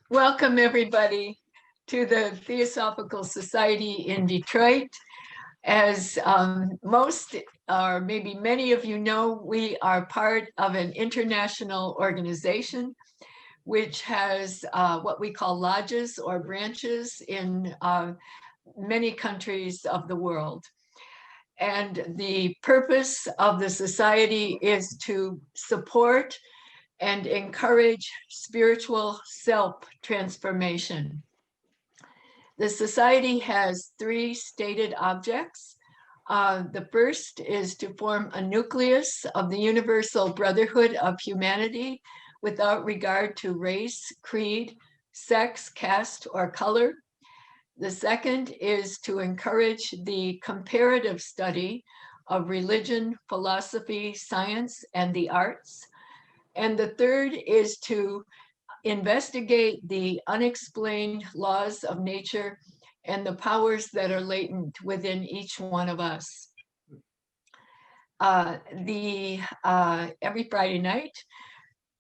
Welcome, everybody, to the Theosophical Society in Detroit. As most, or maybe many of you know, we are part of an international organization which has what we call lodges or branches in many countries of the world. And the purpose of the society is to support and encourage spiritual self-transformation. The society has three stated objects. The first is to form a nucleus of the universal brotherhood of humanity without regard to race, creed, sex, caste, or color. The second is to encourage the comparative study of religion, philosophy, science, and the arts. And the third is to investigate the unexplained laws of nature and the powers that are latent within each one of us. Every Friday night,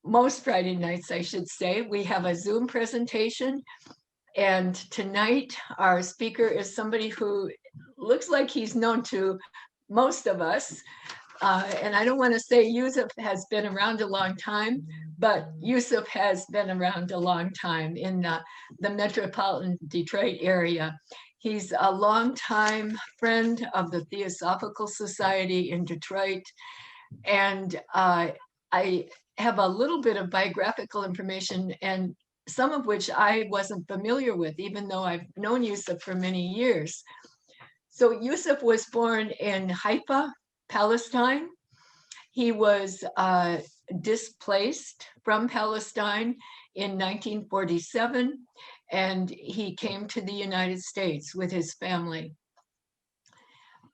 most Friday nights, I should say, we have a Zoom presentation. And tonight, our speaker is somebody who looks like he's known to most of us. And I don't want to say Yusif has been around a long time, but Yusif has been around a long time in the metropolitan Detroit area. He's a longtime friend of the Theosophical Society in Detroit. And I have a little bit of biographical information, and some of which I wasn't familiar with, even though I've known Yusif for many years. So Yusif was born in Haifa, Palestine. He was displaced from Palestine in 1947, and he came to the United States with his family.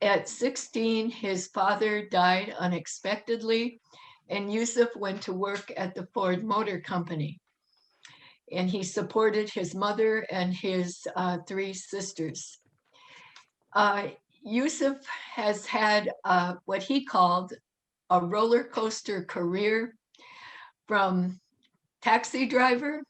At 16, his father died unexpectedly, and Yusif went to work at the Ford Motor Company. And he supported his mother and his three sisters. Yusif has had what he called a roller coaster career, from taxi driver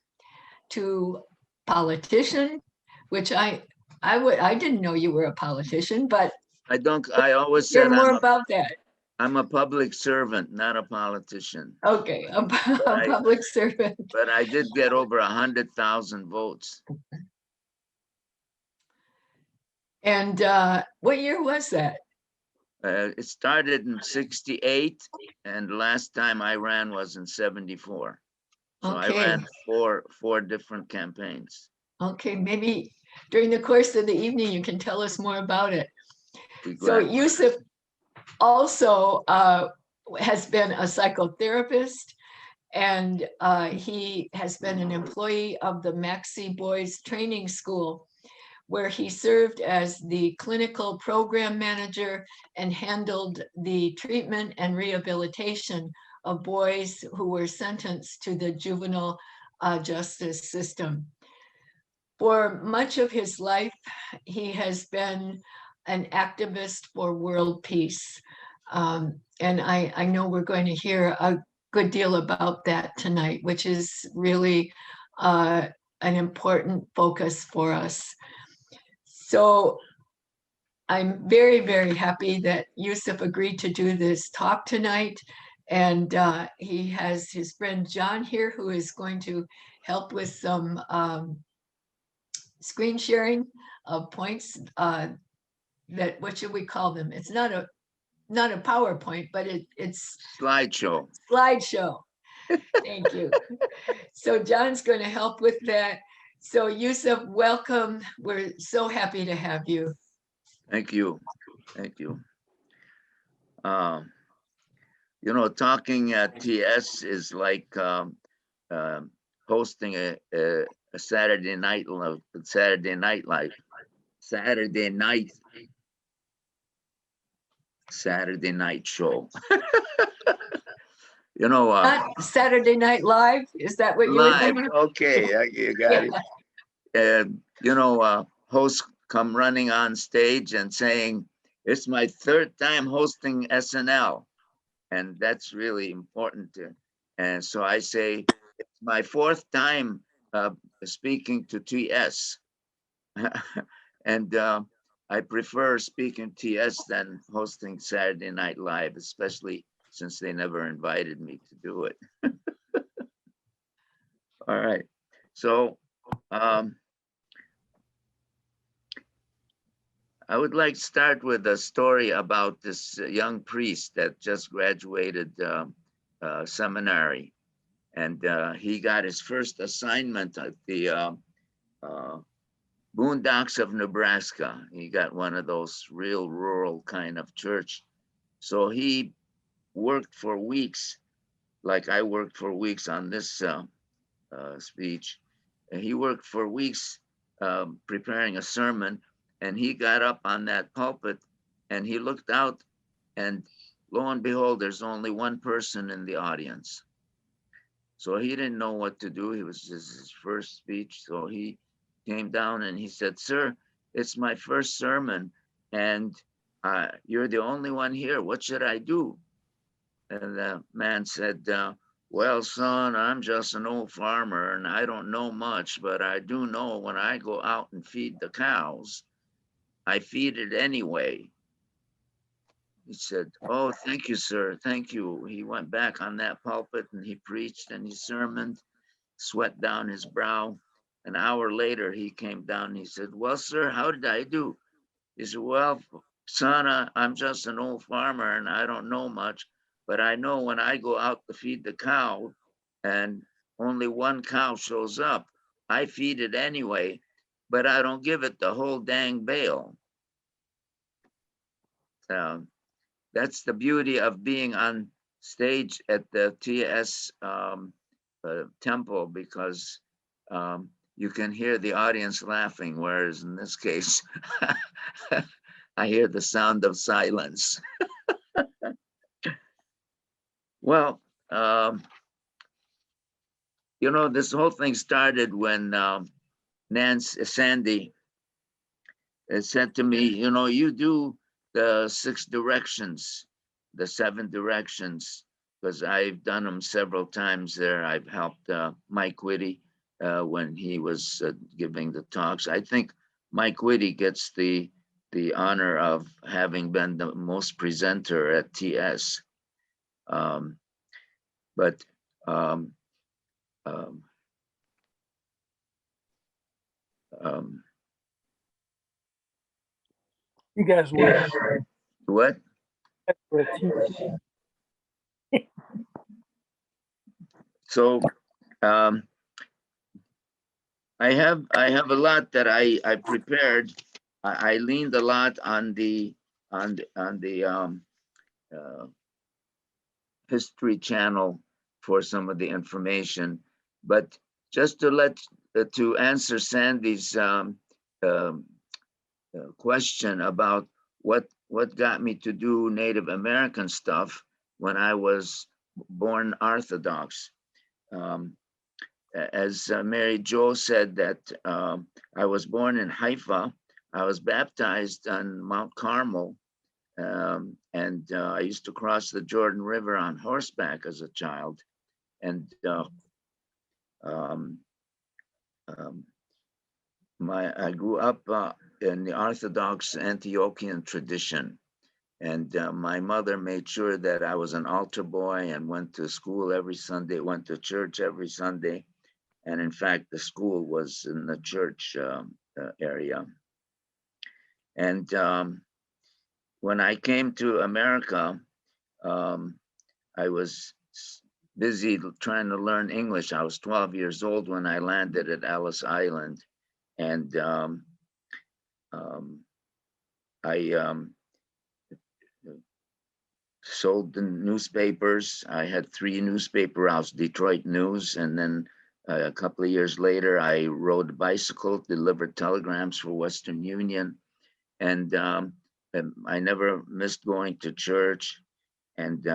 to politician, which I didn't know you were a politician, but I always hear said more about that. I'm a public servant, not a politician. Okay, a public servant. But I did get over 100,000 votes. And what year was that? It started in 68, and the last time I ran was in 74. So Okay. I ran four different campaigns. Okay, maybe during the course of the evening, you can tell us more about it. So Yusif also has been a psychotherapist, and he has been an employee of the Maxi Boys Training School, where he served as the clinical program manager and handled the treatment and rehabilitation of boys who were sentenced to the juvenile justice system. For much of his life, he has been an activist for world peace. And I know we're going to hear a good deal about that tonight, which is really an important focus for us. So I'm very, very happy that Yusif agreed to do this talk tonight. And he has his friend John here, who is going to help with some screen sharing of points that, what should we call them? It's not a PowerPoint, but it's slideshow. Thank you. So John's going to help with that. So Yusif, welcome. We're so happy to have you. Thank you. Thank you. You know, talking at TS is like hosting a Saturday night show. You know, not Saturday Night Live. Is that what you were thinking? Okay, you got it. You know, hosts come running on stage and saying, "It's my third time hosting SNL," and that's really important. And so I say, "It's my fourth time speaking to TS. And I prefer speaking TS than hosting Saturday Night Live, especially since they never invited me to do it. All right. So I would like to start with a story about this young priest that just graduated seminary. And he got his first assignment at the boondocks of Nebraska. He got one of those real rural kind of church. So he worked for weeks, like I worked for weeks on this speech. And he worked for weeks preparing a sermon, and he got up on that pulpit and he looked out, and lo and behold, there's only one person in the audience. So he didn't know what to do. It was his first speech. So he came down and he said, "Sir, it's my first sermon, and you're the only one here. What should I do?" And the man said, "Well, son, I'm just an old farmer and I don't know much, but I do know when I go out and feed the cows, I feed it anyway." He said, "Oh, thank you, sir. Thank you." He went back on that pulpit and he preached and he sermoned, sweat down his brow. An hour later, he came down and he said, "Well, sir, how did I do?" He said, "Well, son, I'm just an old farmer and I don't know much, but I know when I go out to feed the cow and only one cow shows up, I feed it anyway, but I don't give it the whole dang bale." That's the beauty of being on stage at the TS temple, because you can hear the audience laughing, whereas in this case, I hear the sound of silence. Well, this whole thing started when Sandy said to me, "You do the 6 directions, the 7 directions," because I've done them several times there. I've helped Mike Whitty when he was giving the talks. I think Mike Whitty gets the honor of having been the most presenter at TS. But um, um, um, You guys were what? a team. So I have a lot that I prepared. I leaned a lot on the History Channel for some of the information, but just to answer Sandy's question about what got me to do Native American stuff when I was born Orthodox. As Mary Jo said, that I was born in Haifa. I was baptized on Mount Carmel, and I used to cross the Jordan River on horseback as a child. And I grew up in the Orthodox Antiochian tradition. And my mother made sure that I was an altar boy and went to school every Sunday, went to church every Sunday. And in fact, the school was in the church area. And when I came to America, I was busy trying to learn English. I was 12 years old when I landed at Ellis Island. And I sold the newspapers. I had 3 newspaper routes, Detroit News, and then a couple of years later, I rode a bicycle, delivered telegrams for Western Union, and I never missed going to church. And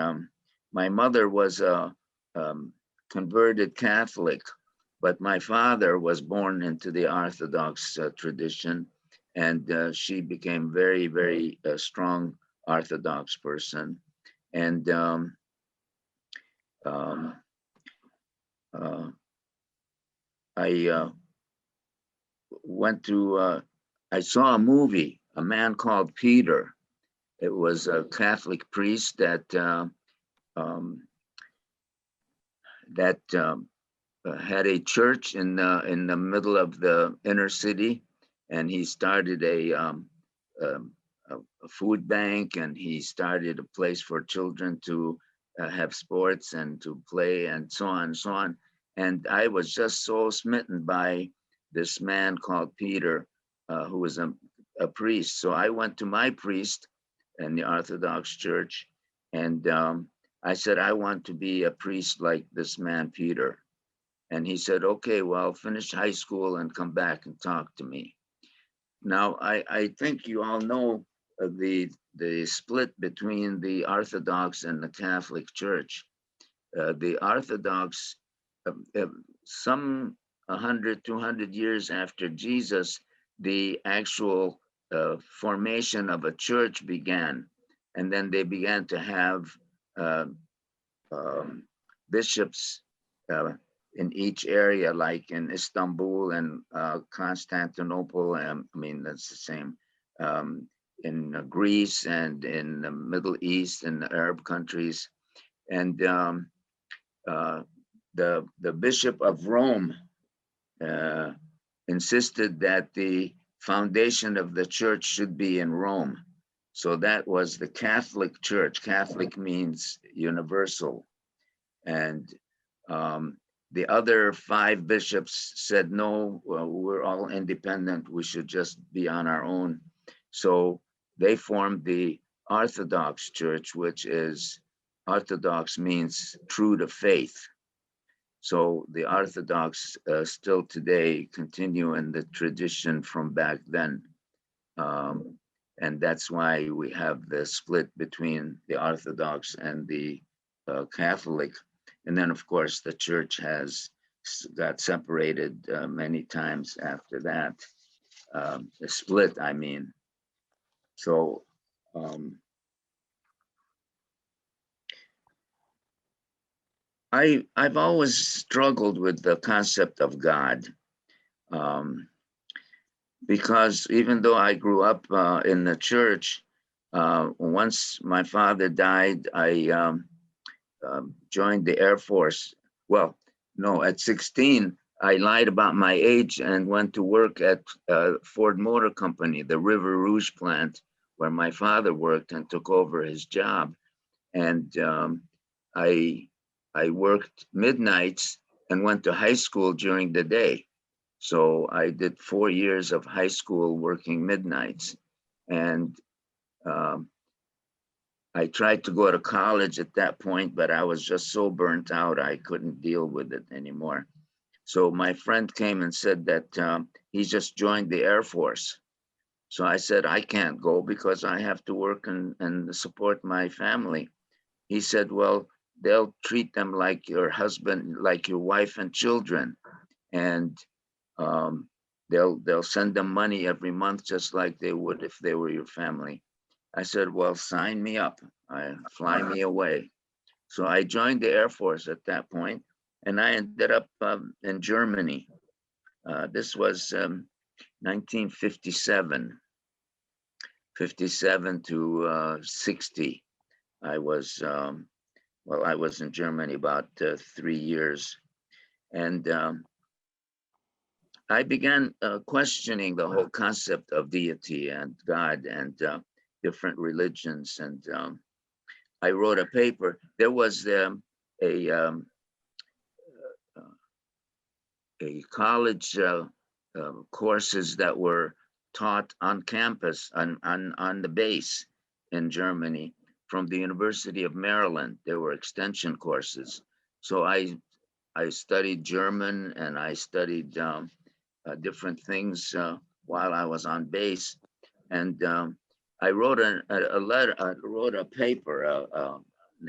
my mother was a converted Catholic, but my father was born into the Orthodox tradition, and she became very, very strong Orthodox person. And I went to, I saw a movie, A Man Called Peter. It was a Catholic priest that had a church in the middle of the inner city, and he started um, a food bank, and he started a place for children to have sports and to play and so on and so on. And I was just so smitten by this man called Peter, who was a priest. So I went to my priest in the Orthodox Church, and I said, I want to be a priest like this man, Peter. And he said, okay, well, finish high school and come back and talk to me. Now, I think you all know the split between the Orthodox and the Catholic Church. The Orthodox, some 100, 200 years after Jesus, the actual formation of a church began. And then they began to have bishops in each area, like in Istanbul and Constantinople. I mean, that's the same. In Greece and in the Middle East and the Arab countries. And the Bishop of Rome insisted that the foundation of the church should be in Rome. So that was the Catholic Church. Catholic means universal. And the other 5 bishops said, no, we're all independent. We should just be on our own. So they formed the Orthodox Church, which is, Orthodox means true to faith. So the Orthodox still today continue in the tradition from back then. And that's why we have the split between the Orthodox and the Catholic. And then, of course, the church has got separated many times after that. The split, I mean. So I've always struggled with the concept of God, because even though I grew up in the church, once my father died, I joined the Air Force. Well, no, at 16, I lied about my age and went to work at Ford Motor Company, the River Rouge plant, where my father worked, and took over his job. And I worked midnights and went to high school during the day. So I did 4 years of high school working midnights. And I tried to go to college at that point, but I was just so burnt out, I couldn't deal with it anymore. So my friend came and said that he just joined the Air Force. So I said, I can't go because I have to work and support my family. He said, well, they'll treat them like your husband, like your wife and children. And they'll send them money every month, just like they would if they were your family. I said, well, sign me up, fly me away. So I joined the Air Force at that point, and I ended up in Germany. This was 1957, 57 to 60. I was, I was in Germany about 3 years. And I began questioning the whole concept of deity and God and different religions. And I wrote a paper. There was a college courses that were taught on campus on the base in Germany from the University of Maryland. There were extension courses. So I studied German, and I studied different things while I was on base. And I wrote a letter, wrote a paper, an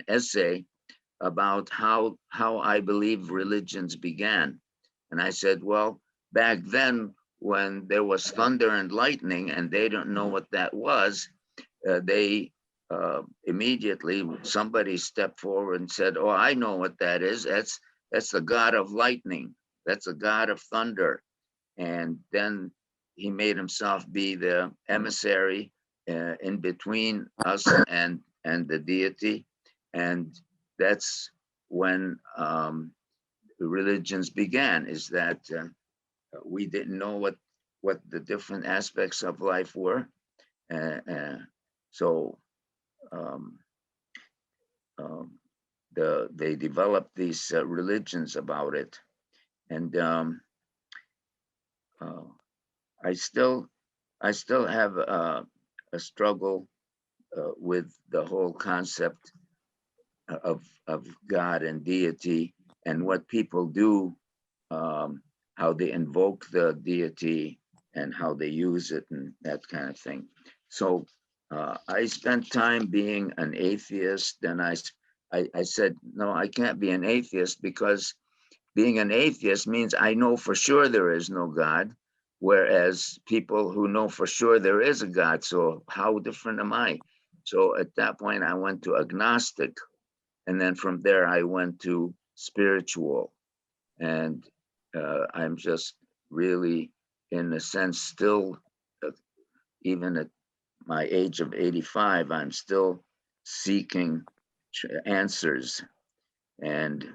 essay about how I believe religions began. And I said, well, back then when there was thunder and lightning and they don't know what that was, they immediately, somebody stepped forward and said, oh, I know what that is. That's the god of lightning, that's a god of thunder. And then he made himself be the emissary in between us and the deity. And that's when the religions began, is that we didn't know what the different aspects of life were. So um, they developed these religions about it. And I still have a struggle with the whole concept of God and deity, and what people do, how they invoke the deity and how they use it and that kind of thing. So I spent time being an atheist. Then I said, no, I can't be an atheist, because being an atheist means I know for sure there is no God, whereas people who know for sure there is a God. So how different am I? So at that point, I went to agnostic. And then from there, I went to spiritual. And I'm just really, in a sense, still, even at my age of 85, I'm still seeking answers. And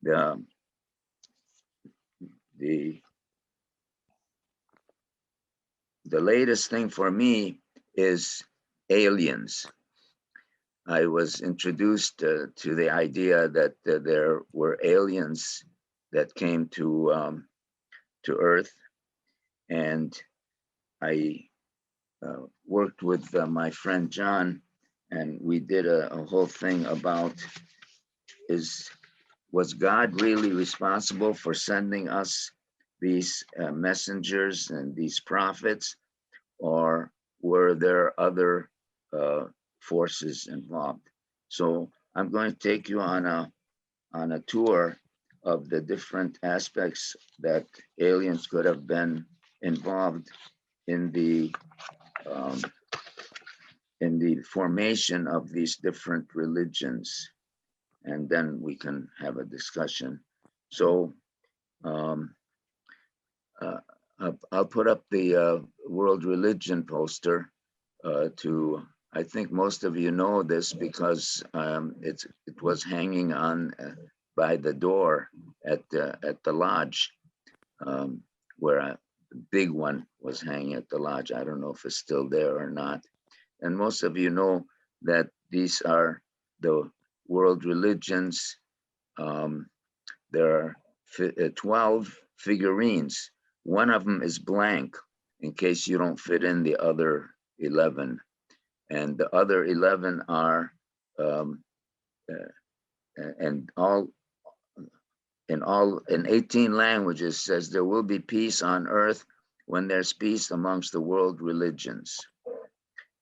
the latest thing for me is aliens. I was introduced to the idea that there were aliens that came to Earth, and I worked with my friend John, and we did a whole thing about, was God really responsible for sending us these messengers and these prophets, or were there other forces involved? So I'm going to take you on a tour of the different aspects that aliens could have been involved in the formation of these different religions, and then we can have a discussion. So I'll put up the world religion poster to, I think most of you know this, because it was hanging on by the door at the lodge, where a big one was hanging at the lodge. I don't know if it's still there or not. And most of you know that these are the world religions. There are 12 figurines. One of them is blank, in case you don't fit in the other 11. And the other 11 are, and in 18 languages, says there will be peace on earth when there's peace amongst the world religions.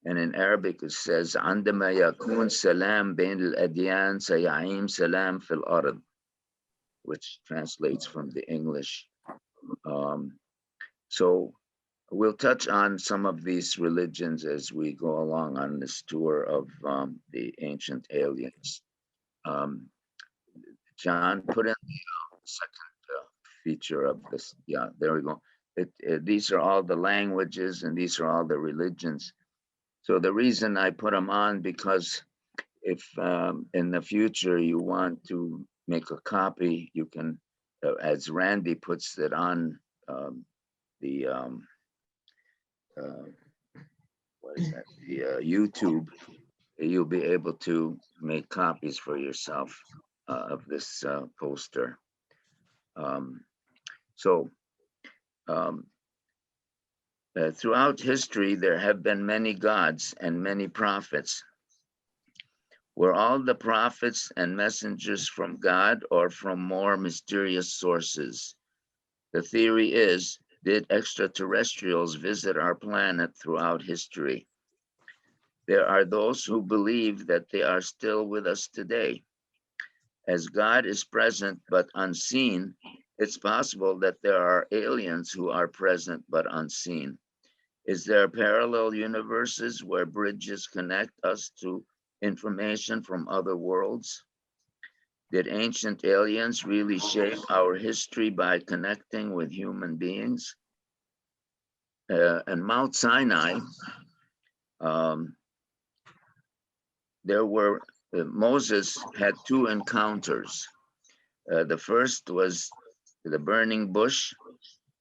And in Arabic, it says, عندما يكون سلام بين الأديان سيعيم سلام في الأرض, which translates from the English. So we'll touch on some of these religions as we go along on this tour of the ancient aliens. John, put in the second feature of this. Yeah, there we go. These are all the languages, and these are all the religions. So the reason I put them on, because if in the future you want to make a copy, you can, as Randy puts it on the what is that? The YouTube, you'll be able to make copies for yourself of this poster. Throughout history, there have been many gods and many prophets. Were all the prophets and messengers from God or from more mysterious sources? The theory is, did extraterrestrials visit our planet throughout history? There are those who believe that they are still with us today. As God is present but unseen, it's possible that there are aliens who are present but unseen. Is there parallel universes where bridges connect us to information from other worlds? Did ancient aliens really shape our history by connecting with human beings? And Mount Sinai, um, Moses had two encounters. The first was the burning bush,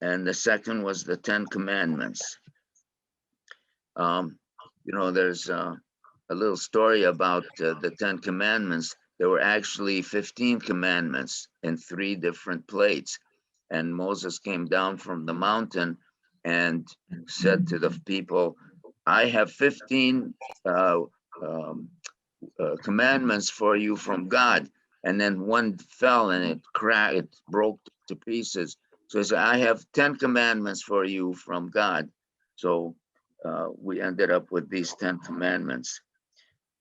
and the second was the Ten Commandments. There's a little story about the Ten Commandments. There were actually 15 commandments in 3 different plates. And Moses came down from the mountain and said to the people, I have 15 commandments for you from God. And then one fell and it cracked, it broke to pieces. So he said, I have 10 commandments for you from God. So we ended up with these 10 commandments.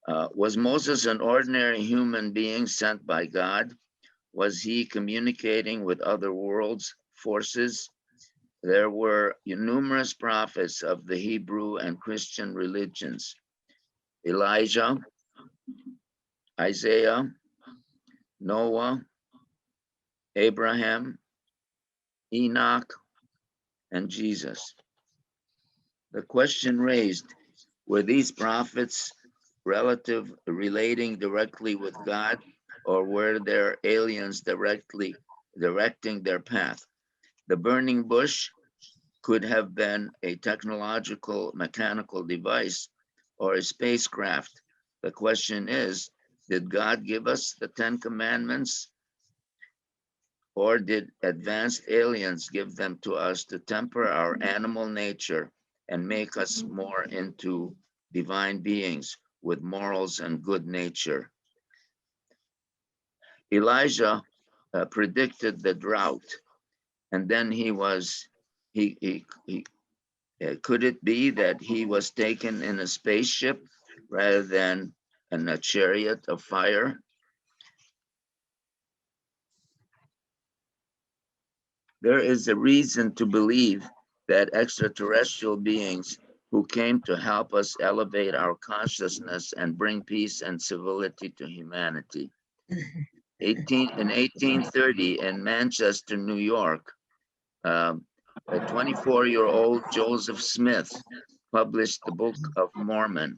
Was Moses an ordinary human being sent by God? Was he communicating with other worlds, forces? There were numerous prophets of the Hebrew and Christian religions. Elijah, Isaiah, Noah, Abraham, Enoch, and Jesus. The question raised, were these prophets relating directly with God, or were there aliens directing their path? The burning bush could have been a technological mechanical device or a spacecraft. The question is, did God give us the 10 commandments, or did advanced aliens give them to us to temper our animal nature and make us more into divine beings with morals and good nature? Elijah predicted the drought, and then could it be that he was taken in a spaceship rather than in a chariot of fire? There is a reason to believe that extraterrestrial beings who came to help us elevate our consciousness and bring peace and civility to humanity. In 1830 in Manchester, New York, a 24-year-old Joseph Smith published the Book of Mormon.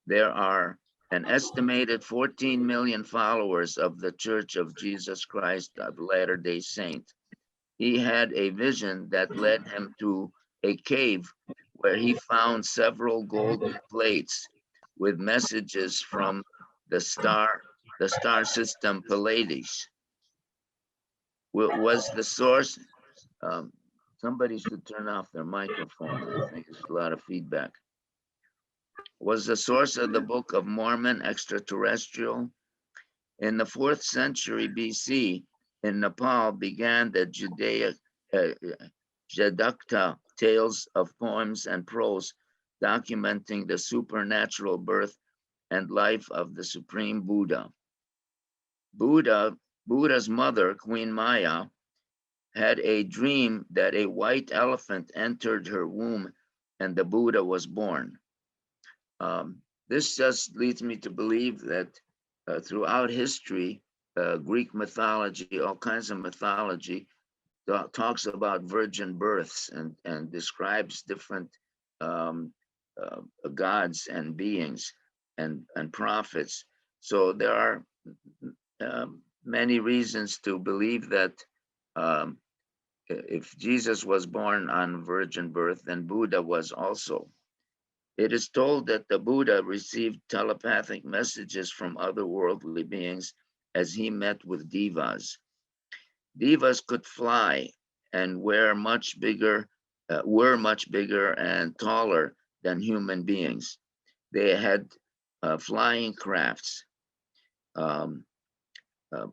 There are an estimated 14 million followers of the Church of Jesus Christ of Latter-day Saint. He had a vision that led him to a cave where he found several golden plates with messages from the star system Pleiades. Was the source, somebody should turn off their microphone. I think there's a lot of feedback. Was the source of the Book of Mormon extraterrestrial? In the 4th century BC, in Nepal began the Jadakta tales of poems and prose documenting the supernatural birth and life of the Supreme Buddha. Buddha's mother, Queen Maya, had a dream that a white elephant entered her womb and the Buddha was born. This just leads me to believe that throughout history, Greek mythology, all kinds of mythology, talks about virgin births and describes different gods and beings and prophets. So there are many reasons to believe that if Jesus was born on virgin birth, then Buddha was also. It is told that the Buddha received telepathic messages from otherworldly beings as he met with devas. Devas could fly and were much bigger and taller than human beings. They had flying crafts.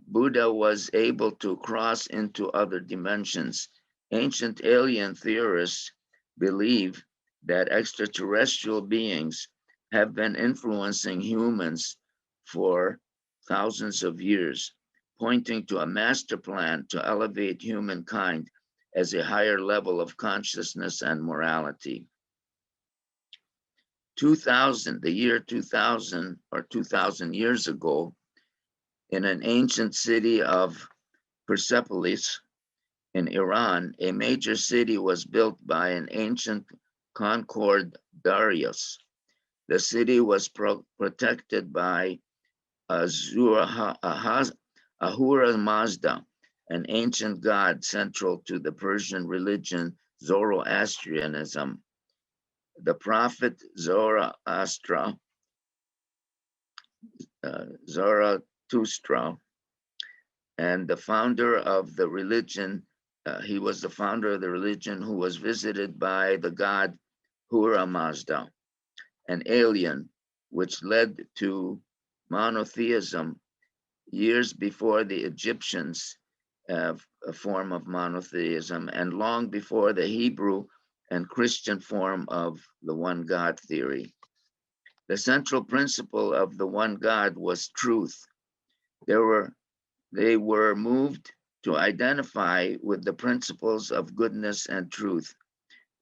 Buddha was able to cross into other dimensions. Ancient alien theorists believe that extraterrestrial beings have been influencing humans for thousands of years, pointing to a master plan to elevate humankind as a higher level of consciousness and morality. 2000, the year 2000 or 2000 years ago, In an ancient city of Persepolis in Iran, a major city was built by an ancient Concord Darius. The city was protected by Ahura Mazda, an ancient god central to the Persian religion Zoroastrianism. The prophet Zarathustra, and the founder of the religion, he was the founder of the religion who was visited by the god Ahura Mazda, an alien, which led to monotheism years before the Egyptians, a form of monotheism, and long before the Hebrew and Christian form of the one God theory. The central principle of the one God was truth. They were moved to identify with the principles of goodness and truth.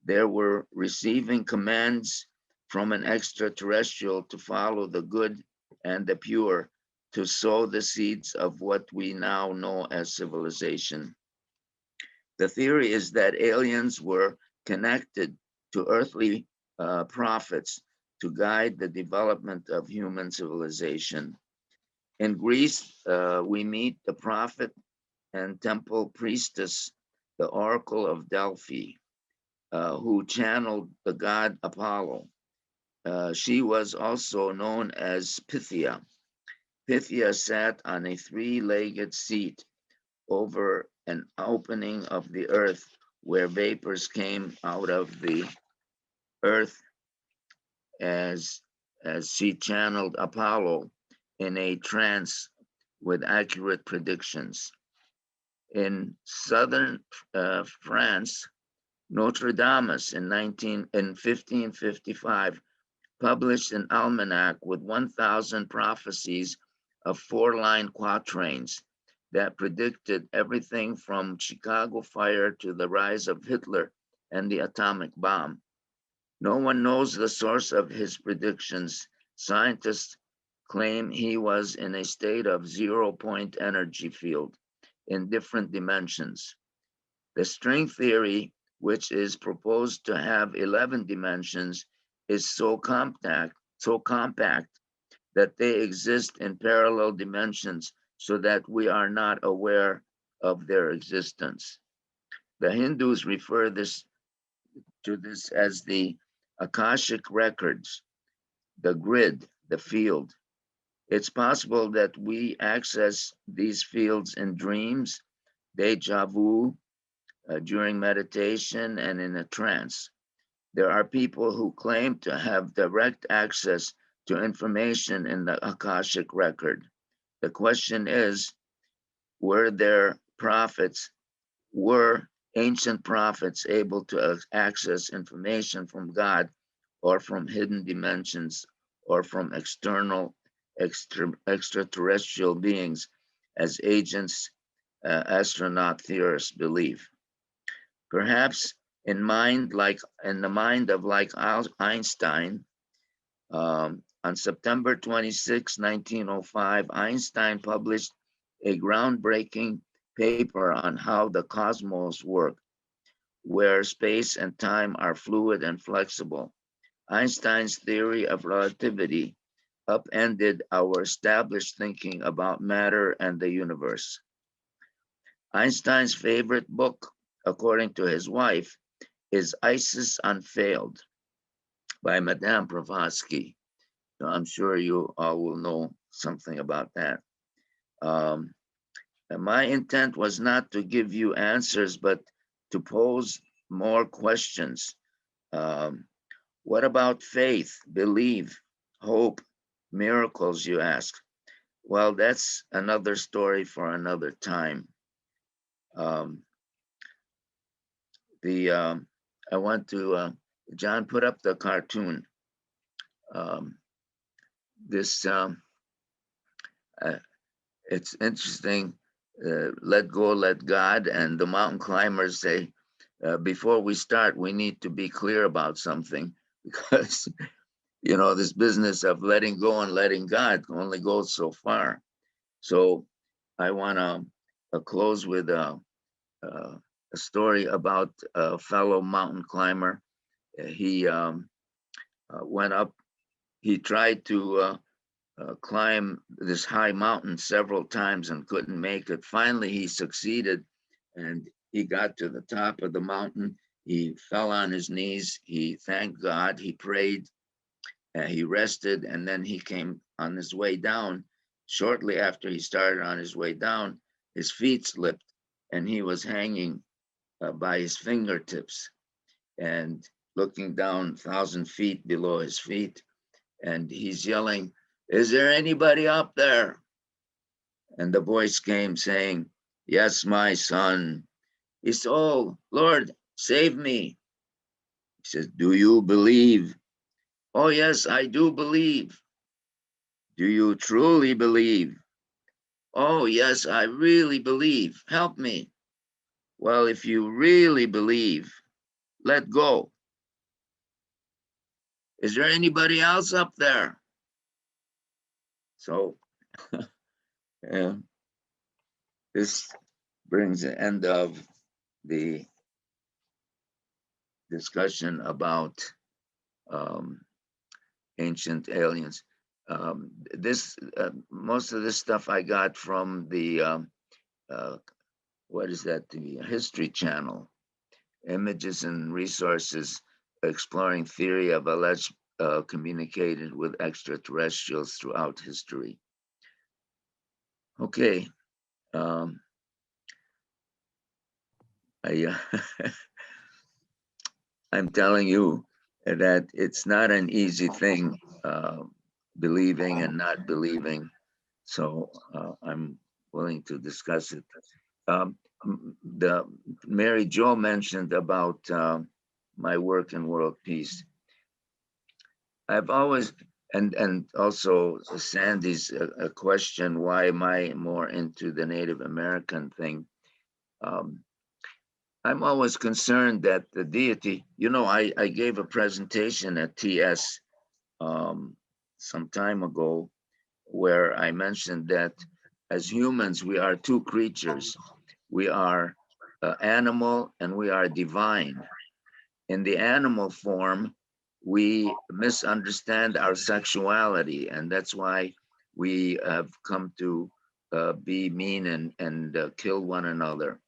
They were receiving commands from an extraterrestrial to follow the good and the pure, to sow the seeds of what we now know as civilization. The theory is that aliens were connected to earthly prophets to guide the development of human civilization. In Greece, we meet the prophet and temple priestess, the Oracle of Delphi, who channeled the god Apollo. She was also known as Pythia. Pythia sat on a three-legged seat over an opening of the earth where vapors came out of the earth as she channeled Apollo in a trance with accurate predictions. In southern France, Notre Dame in 1555 published an almanac with 1,000 prophecies of four-line quatrains that predicted everything from Chicago fire to the rise of Hitler and the atomic bomb. No one knows the source of his predictions. Scientists claim he was in a state of zero-point energy field in different dimensions. The string theory, which is proposed to have 11 dimensions, is so compact that they exist in parallel dimensions so that we are not aware of their existence. The Hindus refer to this as the Akashic records, the grid, the field. It's possible that we access these fields in dreams, deja vu, during meditation, and in a trance. There are people who claim to have direct access to information in the Akashic record. The question is, were ancient prophets able to access information from God or from hidden dimensions or from extraterrestrial beings as agents, astronaut theorists believe? Perhaps in the mind of Einstein, on September 26, 1905, Einstein published a groundbreaking paper on how the cosmos work, where space and time are fluid and flexible. Einstein's theory of relativity upended our established thinking about matter and the universe. Einstein's favorite book, according to his wife, is Isis Unveiled by Madame Blavatsky. So I'm sure you all will know something about that. And my intent was not to give you answers, but to pose more questions. What about faith, belief, hope, miracles, you ask? Well, that's another story for another time. I want to, John, put up the cartoon. It's interesting. Let go, let God. And the mountain climbers say, before we start, we need to be clear about something, because, this business of letting go and letting God only goes so far. So I want to close with a story about a fellow mountain climber. He went up, he tried to climb this high mountain several times and couldn't make it. Finally, he succeeded and he got to the top of the mountain. He fell on his knees. He thanked God. He prayed. He rested, and then he came on his way down. Shortly after he started on his way down, his feet slipped and he was hanging by his fingertips and looking down 1,000 feet below his feet. And he's yelling, "Is there anybody up there?" And the voice came saying, "Yes, my son." He said, "Oh, Lord, save me." He says, "Do you believe?" "Oh, yes, I do believe." "Do you truly believe?" "Oh, yes, I really believe. Help me." "Well, if you really believe, let go. Is there anybody else up there?" So uh, this brings the end of the discussion about um, ancient aliens. This most of this stuff I got from the what is that? The History Channel, images and resources exploring theory of alleged communicated with extraterrestrials throughout history. Okay, um, I I'm telling you that it's not an easy thing, believing and not believing. So I'm willing to discuss it. The Mary Jo mentioned about my work in world peace. I've always, and also Sandy's a question, why am I more into the Native American thing? Um, I'm always concerned that the deity, I gave a presentation at TS some time ago where I mentioned that as humans, we are two creatures. We are animal and we are divine. In the animal form, we misunderstand our sexuality, and that's why we have come to be mean and kill one another.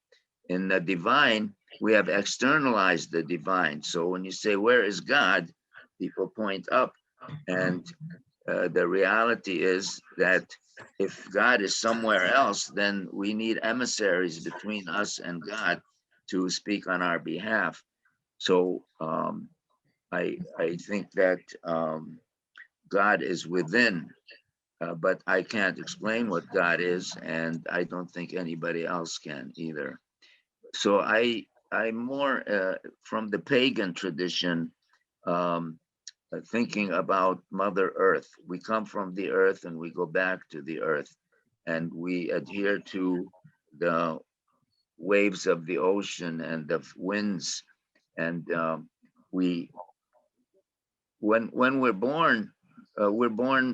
In the divine, we have externalized the divine. So when you say, "Where is God?" people point up. And the reality is that if God is somewhere else, then we need emissaries between us and God to speak on our behalf. So I think that God is within, but I can't explain what God is, and I don't think anybody else can either. So I'm more from the pagan tradition, um, thinking about Mother Earth. We come from the earth and we go back to the earth, and we adhere to the waves of the ocean and the winds. And we, when we're born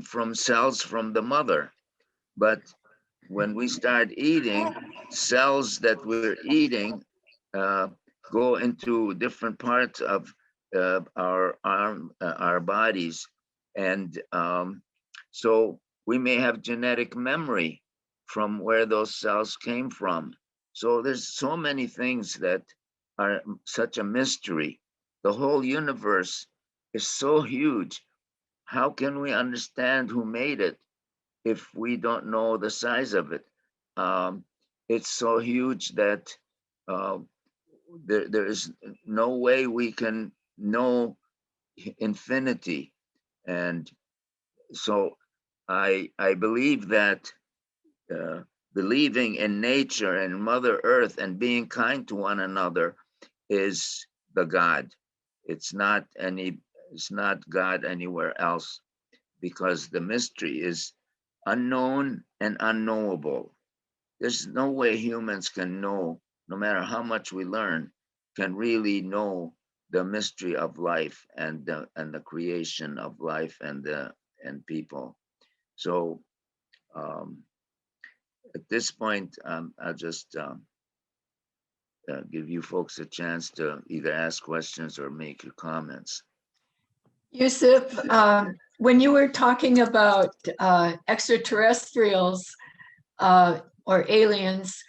from cells from the mother. But when we start eating, cells that we're eating uh, go into different parts of our bodies, and so we may have genetic memory from where those cells came from. So there's so many things that are such a mystery. The whole universe is so huge. How can we understand who made it if we don't know the size of it? Um, it's so huge that uh, there is no way we can know infinity. And so I believe that uh, believing in nature and Mother Earth and being kind to one another is the God. It's not it's not God anywhere else, because the mystery is unknown and unknowable. There's no way humans can know, no matter how much we learn, can really know the mystery of life and the creation of life and people. So um, at this point, I'll just give you folks a chance to either ask questions or make your comments. Yusuf, when you were talking about extraterrestrials or aliens,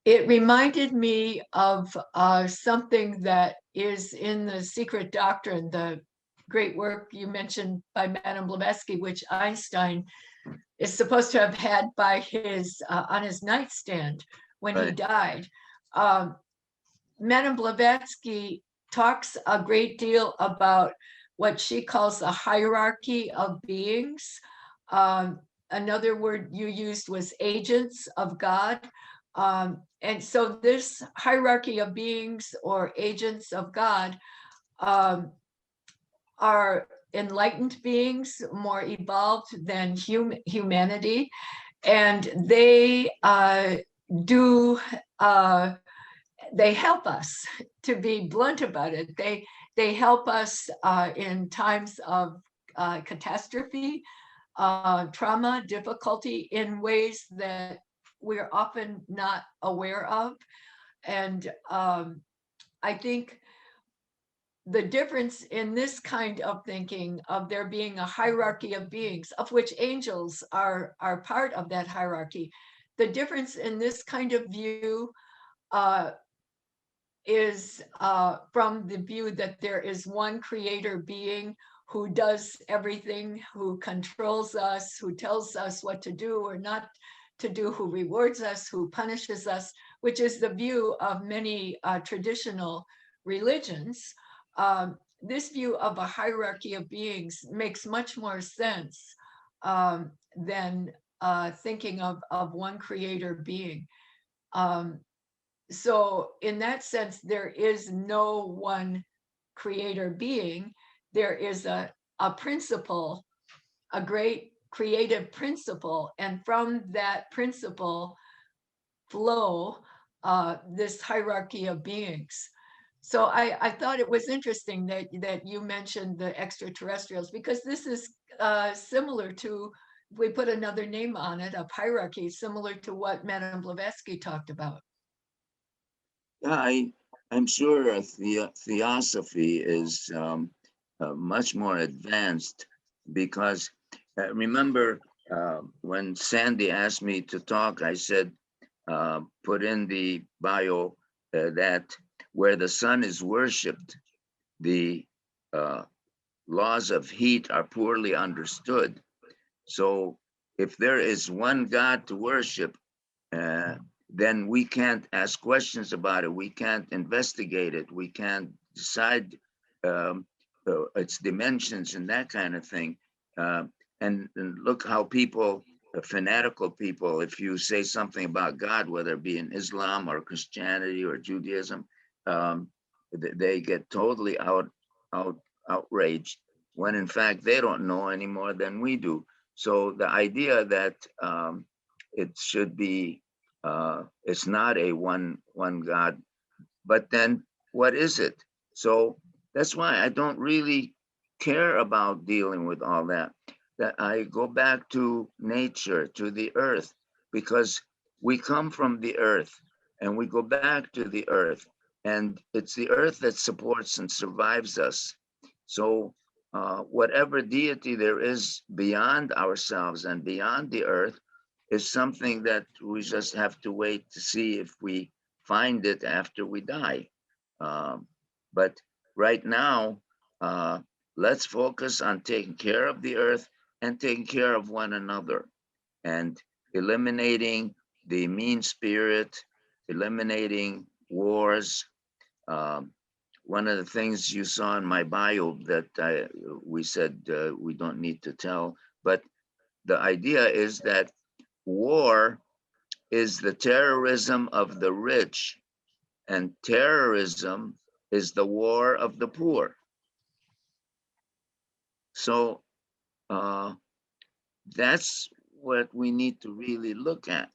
it reminded me of something that is in the Secret Doctrine, the great work you mentioned by Madame Blavatsky, which Einstein is supposed to have had by his on his nightstand when he Right. died. Madame Blavatsky talks a great deal about what she calls the hierarchy of beings. Another word you used was agents of God. And so this hierarchy of beings or agents of God are enlightened beings, more evolved than humanity. And they they help us, to be blunt about it. They help us in times of catastrophe, trauma, difficulty, in ways that we're often not aware of. And I think the difference in this kind of thinking of there being a hierarchy of beings, of which angels are part of that hierarchy, the difference in this kind of view is from the view that there is one creator being who does everything, who controls us, who tells us what to do or not to do, who rewards us, who punishes us, which is the view of many traditional religions. This view of a hierarchy of beings makes much more sense than thinking of one creator being. So in that sense, there is no one creator being. There is a principle, a great creative principle, and from that principle flow this hierarchy of beings. So I thought it was interesting that you mentioned the extraterrestrials, because this is similar to, we put another name on it, of hierarchy, similar to what Madame Blavatsky talked about. Yeah, I'm sure theosophy is much more advanced because remember when Sandy asked me to talk, I said, put in the bio that where the sun is worshipped, the laws of heat are poorly understood. So if there is one God to worship, then we can't ask questions about it. We can't investigate it. We can't decide its dimensions and that kind of thing. And look how people, fanatical people, if you say something about God, whether it be in Islam or Christianity or Judaism, they get totally outraged when in fact they don't know any more than we do. So the idea that it should be, it's not a one God, but then what is it? So that's why I don't really care about dealing with all that. That I go back to nature, to the earth, because we come from the earth and we go back to the earth, and it's the earth that supports and survives us. So whatever deity there is beyond ourselves and beyond the earth is something that we just have to wait to see if we find it after we die. But right now, let's focus on taking care of the earth and taking care of one another and eliminating the mean spirit, eliminating wars. One of the things you saw in my bio that we said we don't need to tell, but the idea is that war is the terrorism of the rich, and terrorism is the war of the poor. So that's what we need to really look at,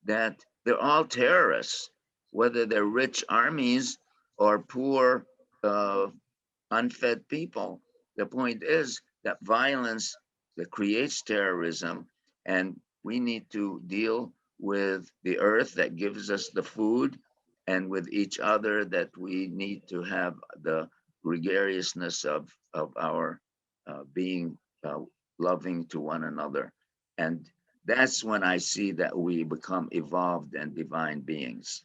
that they're all terrorists, whether they're rich armies or poor, unfed people. The point is that violence that creates terrorism, and we need to deal with the earth that gives us the food, and with each other, that we need to have the gregariousness of our being loving to one another. And that's when I see that we become evolved and divine beings.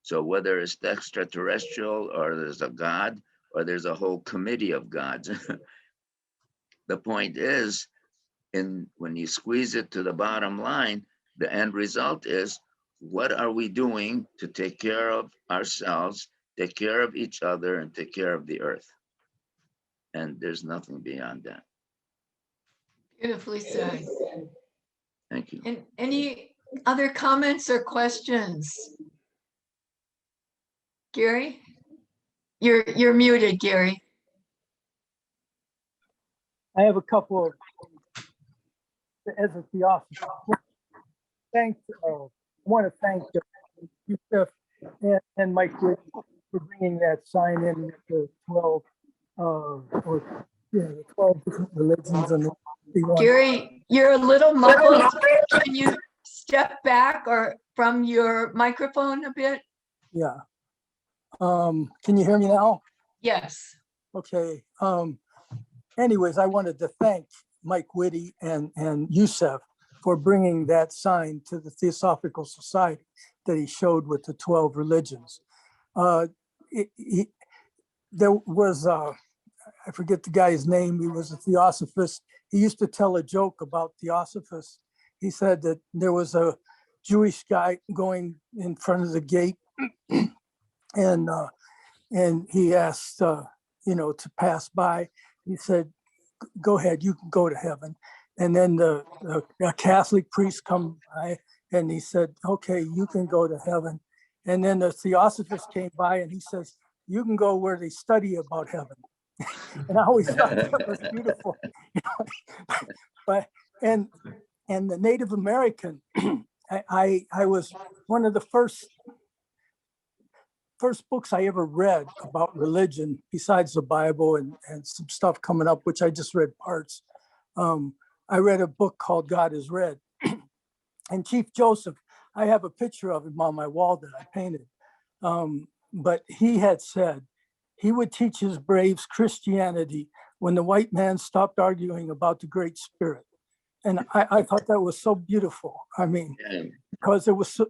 So whether it's extraterrestrial, or there's a God, or there's a whole committee of gods, the point is, when you squeeze it to the bottom line, the end result is, what are we doing to take care of ourselves, take care of each other, and take care of the earth? And there's nothing beyond that. Beautifully said. Thank you. And any other comments or questions? Gary? You're muted, Gary. I have a couple of, as a theosophist, want to thank Yusif and Mike Wood for bringing that sign in with the 12, the 12 different religions. And Gary, you're a little muffled. Can you step back or from your microphone a bit? Yeah. Can you hear me now? Yes. Okay. Anyways, I wanted to thank Mike Whitty and Yusif for bringing that sign to the Theosophical Society that he showed with the 12 religions. There was, I forget the guy's name, he was a theosophist. He used to tell a joke about theosophists. He said that there was a Jewish guy going in front of the gate, and he asked, to pass by. He said, "Go ahead, you can go to heaven." And then a Catholic priest come by, and he said, "Okay, you can go to heaven." And then the theosophist came by, and he says, "You can go where they study about heaven." And I always thought that was beautiful. But and the Native American, I was one of the first books I ever read about religion, besides the Bible and some stuff coming up, which I just read parts. I read a book called God is Red. And Chief Joseph, I have a picture of him on my wall that I painted. But he had said he would teach his braves Christianity when the white man stopped arguing about the Great Spirit. And I thought that was so beautiful. I mean, because it was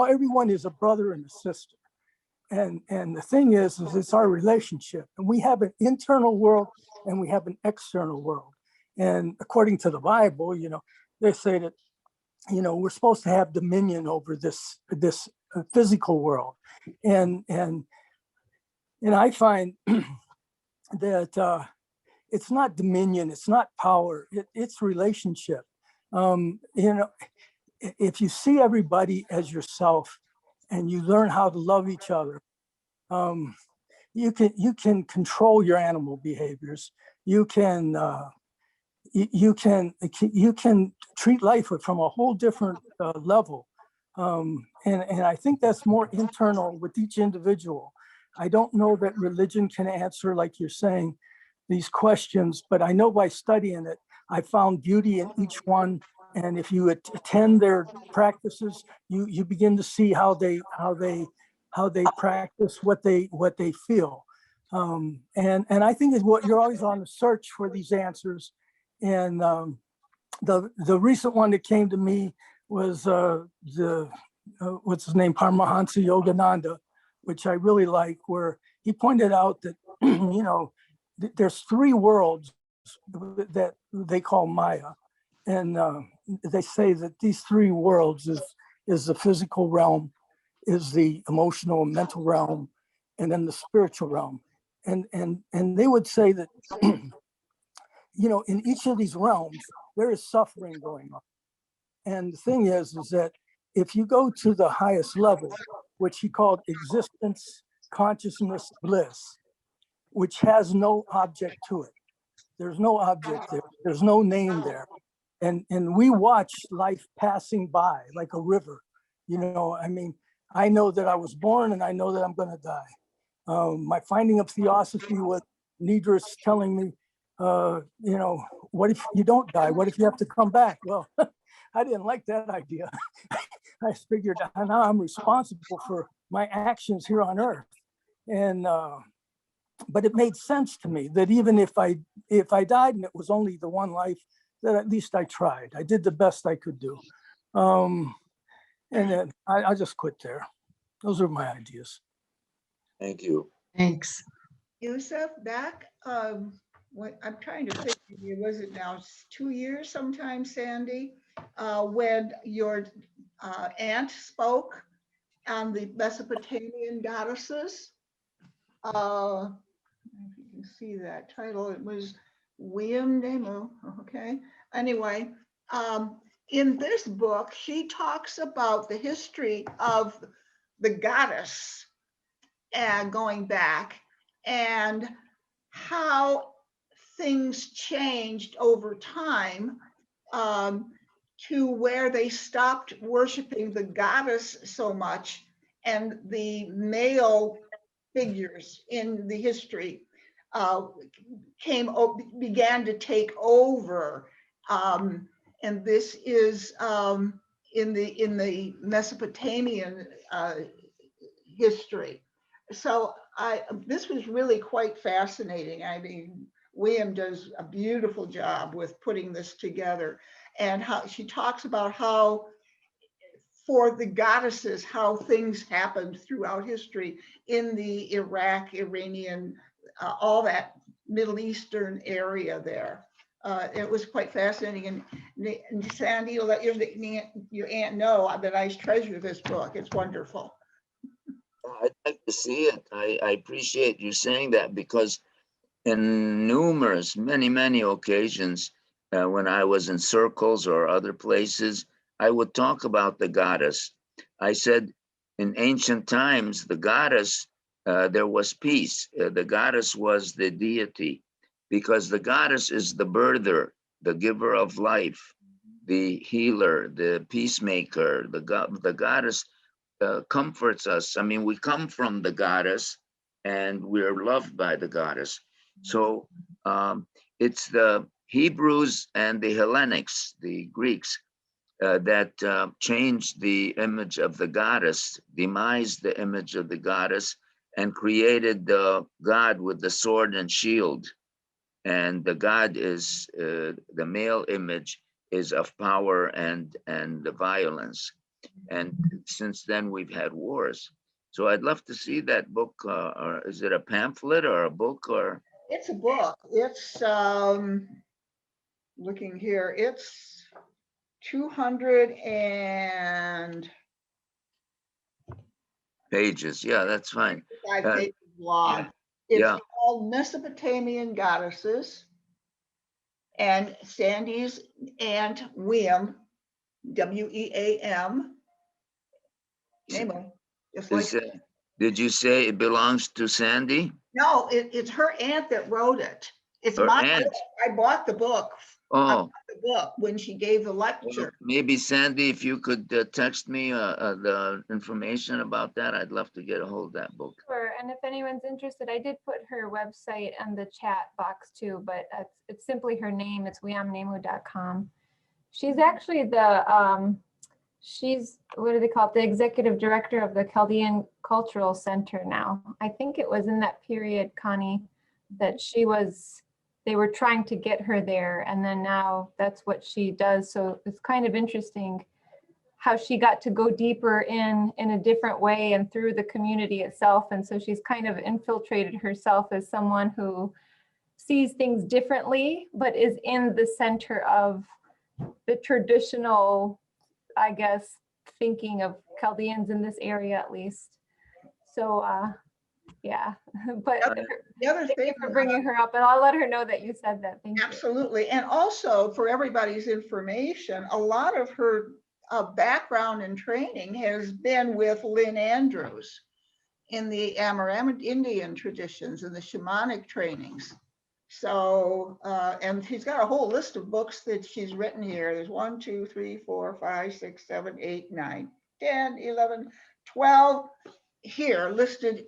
everyone is a brother and a sister. And the thing is it's our relationship. And we have an internal world and we have an external world. And according to the Bible, they say that, we're supposed to have dominion over this physical world. And I find that it's not dominion, it's not power, it's relationship. If you see everybody as yourself and you learn how to love each other, you can control your animal behaviors. You can treat life from a whole different level. And I think that's more internal with each individual. I don't know that religion can answer, like you're saying, these questions, but I know by studying it, I found beauty in each one. And if you attend their practices, you begin to see how they practice what they feel. And I think is what you're always on the search for these answers. And the recent one that came to me was what's his name, Paramahansa Yogananda, which I really like, where he pointed out that there's three worlds that they call Maya, and they say that these three worlds is the physical realm, is the emotional and mental realm, and then the spiritual realm. And they would say that in each of these realms there is suffering going on. And the thing is that if you go to the highest level, which he called existence, consciousness, bliss, which has no object to it. There's no object there. There's no name there. And we watch life passing by like a river. I know that I was born and I know that I'm going to die. My finding of theosophy was Nidra's telling me, what if you don't die? What if you have to come back? Well, I didn't like that idea. I figured now I'm responsible for my actions here on earth. And, but it made sense to me that even if I died and it was only the one life, that at least I tried. I did the best I could do. And then I just quit there. Those are my ideas. Thank you. Thanks. Yusif, back, what I'm trying to think, was it now 2 years sometime, Sandy, when your aunt spoke on the Mesopotamian goddesses? If you can see that title, it was William Nemo, okay? Anyway, in this book, she talks about the history of the goddess and going back and how things changed over time to where they stopped worshiping the goddess so much and the male figures in the history began to take over. And this is in the Mesopotamian history. So this was really quite fascinating. I mean, William does a beautiful job with putting this together, and how she talks about how for the goddesses, how things happened throughout history in the Iraq, Iranian, all that Middle Eastern area there. It was quite fascinating. And Sandy, you'll let your aunt know that I treasure this book. It's wonderful. I'd like to see it. I appreciate you saying that, because in many occasions, when I was in circles or other places, I would talk about the goddess. I said, in ancient times, the goddess, there was peace. The goddess was the deity, because the goddess is the birther, the giver of life, the healer, the peacemaker. The goddess comforts us. I mean, we come from the goddess and we're loved by the goddess. So it's the Hebrews and the Hellenics, the Greeks, that changed the image of the goddess, demised the image of the goddess, and created the god with the sword and shield. And the god is, the male image is of power and the violence. And since then we've had wars. So I'd love to see that book. Or is it a pamphlet or a book or? It's a book. It's looking here. It's 200 and Pages. Yeah, that's fine. 5 pages long. yeah. It's Yeah. called Mesopotamian Goddesses, and Sandy's aunt William, W-E-A-M, Nemo, just like Did you say it belongs to Sandy? no, it's her aunt that wrote it. It's Her my aunt? book. I bought the book. I Oh, bought the book when she gave the well, lecture. maybe Sandy, if you could text me the information about that, I'd love to get a hold of that book. Sure, and if anyone's interested, I did put her website in the chat box too, but it's simply her name. It's wiamnemu.com. She's actually she's, what do they call it? The executive director of the Chaldean Cultural Center now. I think it was in that period, Connie, that they were trying to get her there, and then now that's what she does. So it's kind of interesting how she got to go deeper in a different way and through the community itself. And so she's kind of infiltrated herself as someone who sees things differently, but is in the center of the traditional, I guess, thinking of Chaldeans in this area at least. So yeah, but The other thank you thing for bringing her up, and I'll let her know that you said that. Thank you. absolutely, and also for everybody's information, a lot of her background and training has been with Lynn Andrews in the Amerindian traditions and the shamanic trainings. So, and she's got a whole list of books that she's written here. There's 1, 2, 3, 4, 5, 6, 7, 8, 9, 10, 11, 12 here listed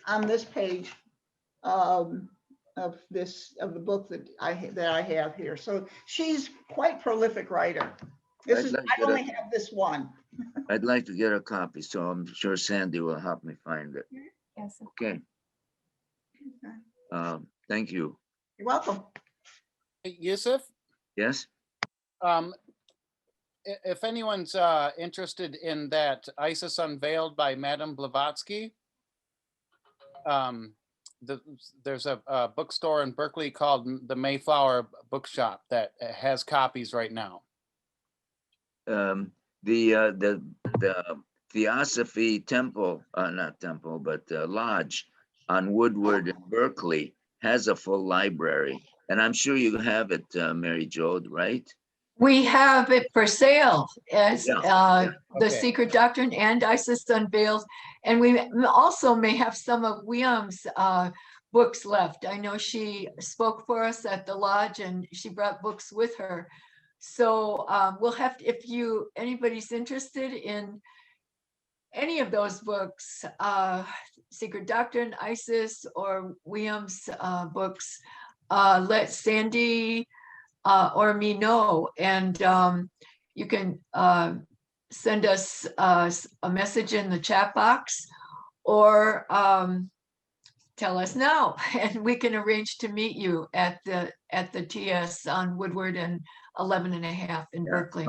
on this page of the book that I have here. So she's quite prolific writer. I only have this one. I'd like to get a copy, so I'm sure Sandy will help me find it. Yes. Okay. Thank you. You're welcome. Yusuf, Yes? if anyone's interested in that Isis Unveiled by Madame Blavatsky, there's a bookstore in Berkeley called the Mayflower Bookshop that has copies right now. The Theosophy Temple, not temple, but lodge on Woodward in Berkeley has a full library. And I'm sure you have it, Mary Jode, right? We have it for sale as Yeah. The Okay. Secret Doctrine and Isis Unveiled. And we also may have some of William's books left. I know she spoke for us at the lodge and she brought books with her. So we'll have to, if anybody's interested in any of those books, Secret Doctrine, Isis, or William's books, let Sandy or me know, and you can send us a message in the chat box, or tell us now, and we can arrange to meet you at the TS on Woodward and 11.5 in Berkeley.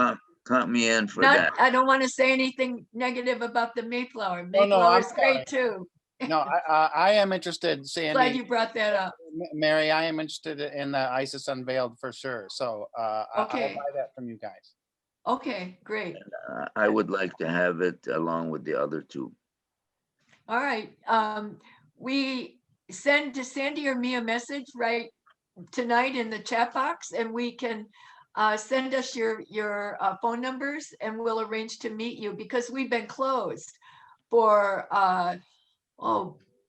Count me in for that. I don't want to say anything negative about the Mayflower. No, Mayflower I'm is great too. No, I am interested, Sandy. Glad you brought that up. Mary, I am interested in the Isis Unveiled for sure. So I'll Okay. buy that from you guys. Okay, great. I would like to have it along with the other two. All right. We send to Sandy or me a message right tonight in the chat box, and we can send us your phone numbers, and we'll arrange to meet you, because we've been closed for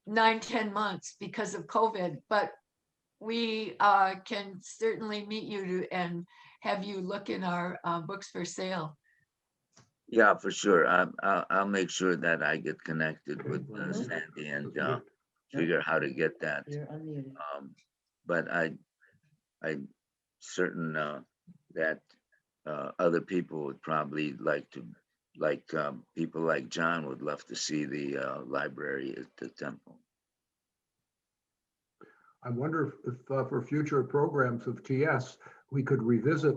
9-10 months because of COVID, but we can certainly meet you and have you look in our books for sale. Yeah, for sure. I'll make sure that I get connected with Sandy and figure how to get that. But I'm certain that other people would probably like to, people like John would love to see the library at the temple. I wonder if for future programs of TS, we could revisit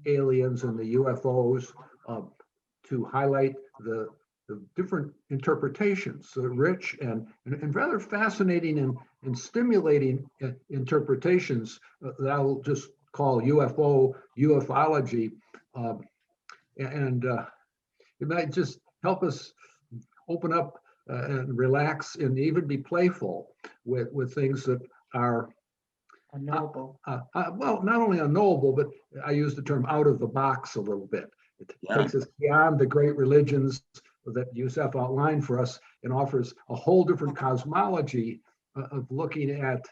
aliens and the UFOs to highlight the different interpretations, rich and rather fascinating and stimulating interpretations that I'll just call ufology. And it might just help us open up and relax and even be playful with things that are Unknowable. well, not only unknowable, but I use the term out of the box a little bit. It takes us beyond the great religions that Yusuf outlined for us and offers a whole different cosmology of looking at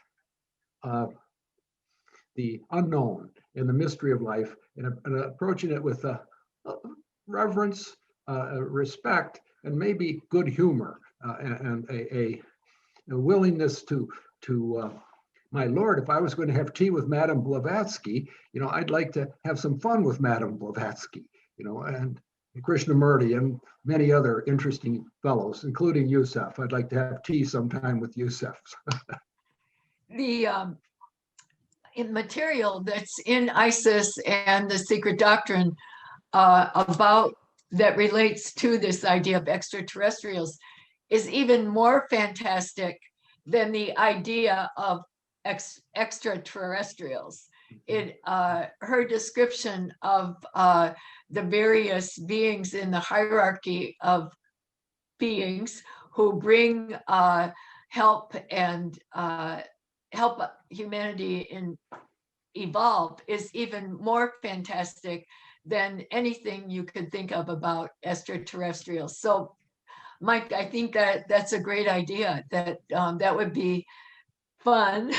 the unknown and the mystery of life, and approaching it with reverence, respect, and maybe good humor, and a willingness to my Lord, if I was going to have tea with Madame Blavatsky, I'd like to have some fun with Madame Blavatsky, and Krishnamurti and many other interesting fellows, including Yusuf. I'd like to have tea sometime with Yusuf. The material that's in Isis and the Secret Doctrine about that relates to this idea of extraterrestrials is even more fantastic than the idea of extraterrestrials. Her description of the various beings in the hierarchy of beings who bring help and help humanity evolve is even more fantastic than anything you could think of about extraterrestrials. So, Mike, I think that's a great idea. That would be fun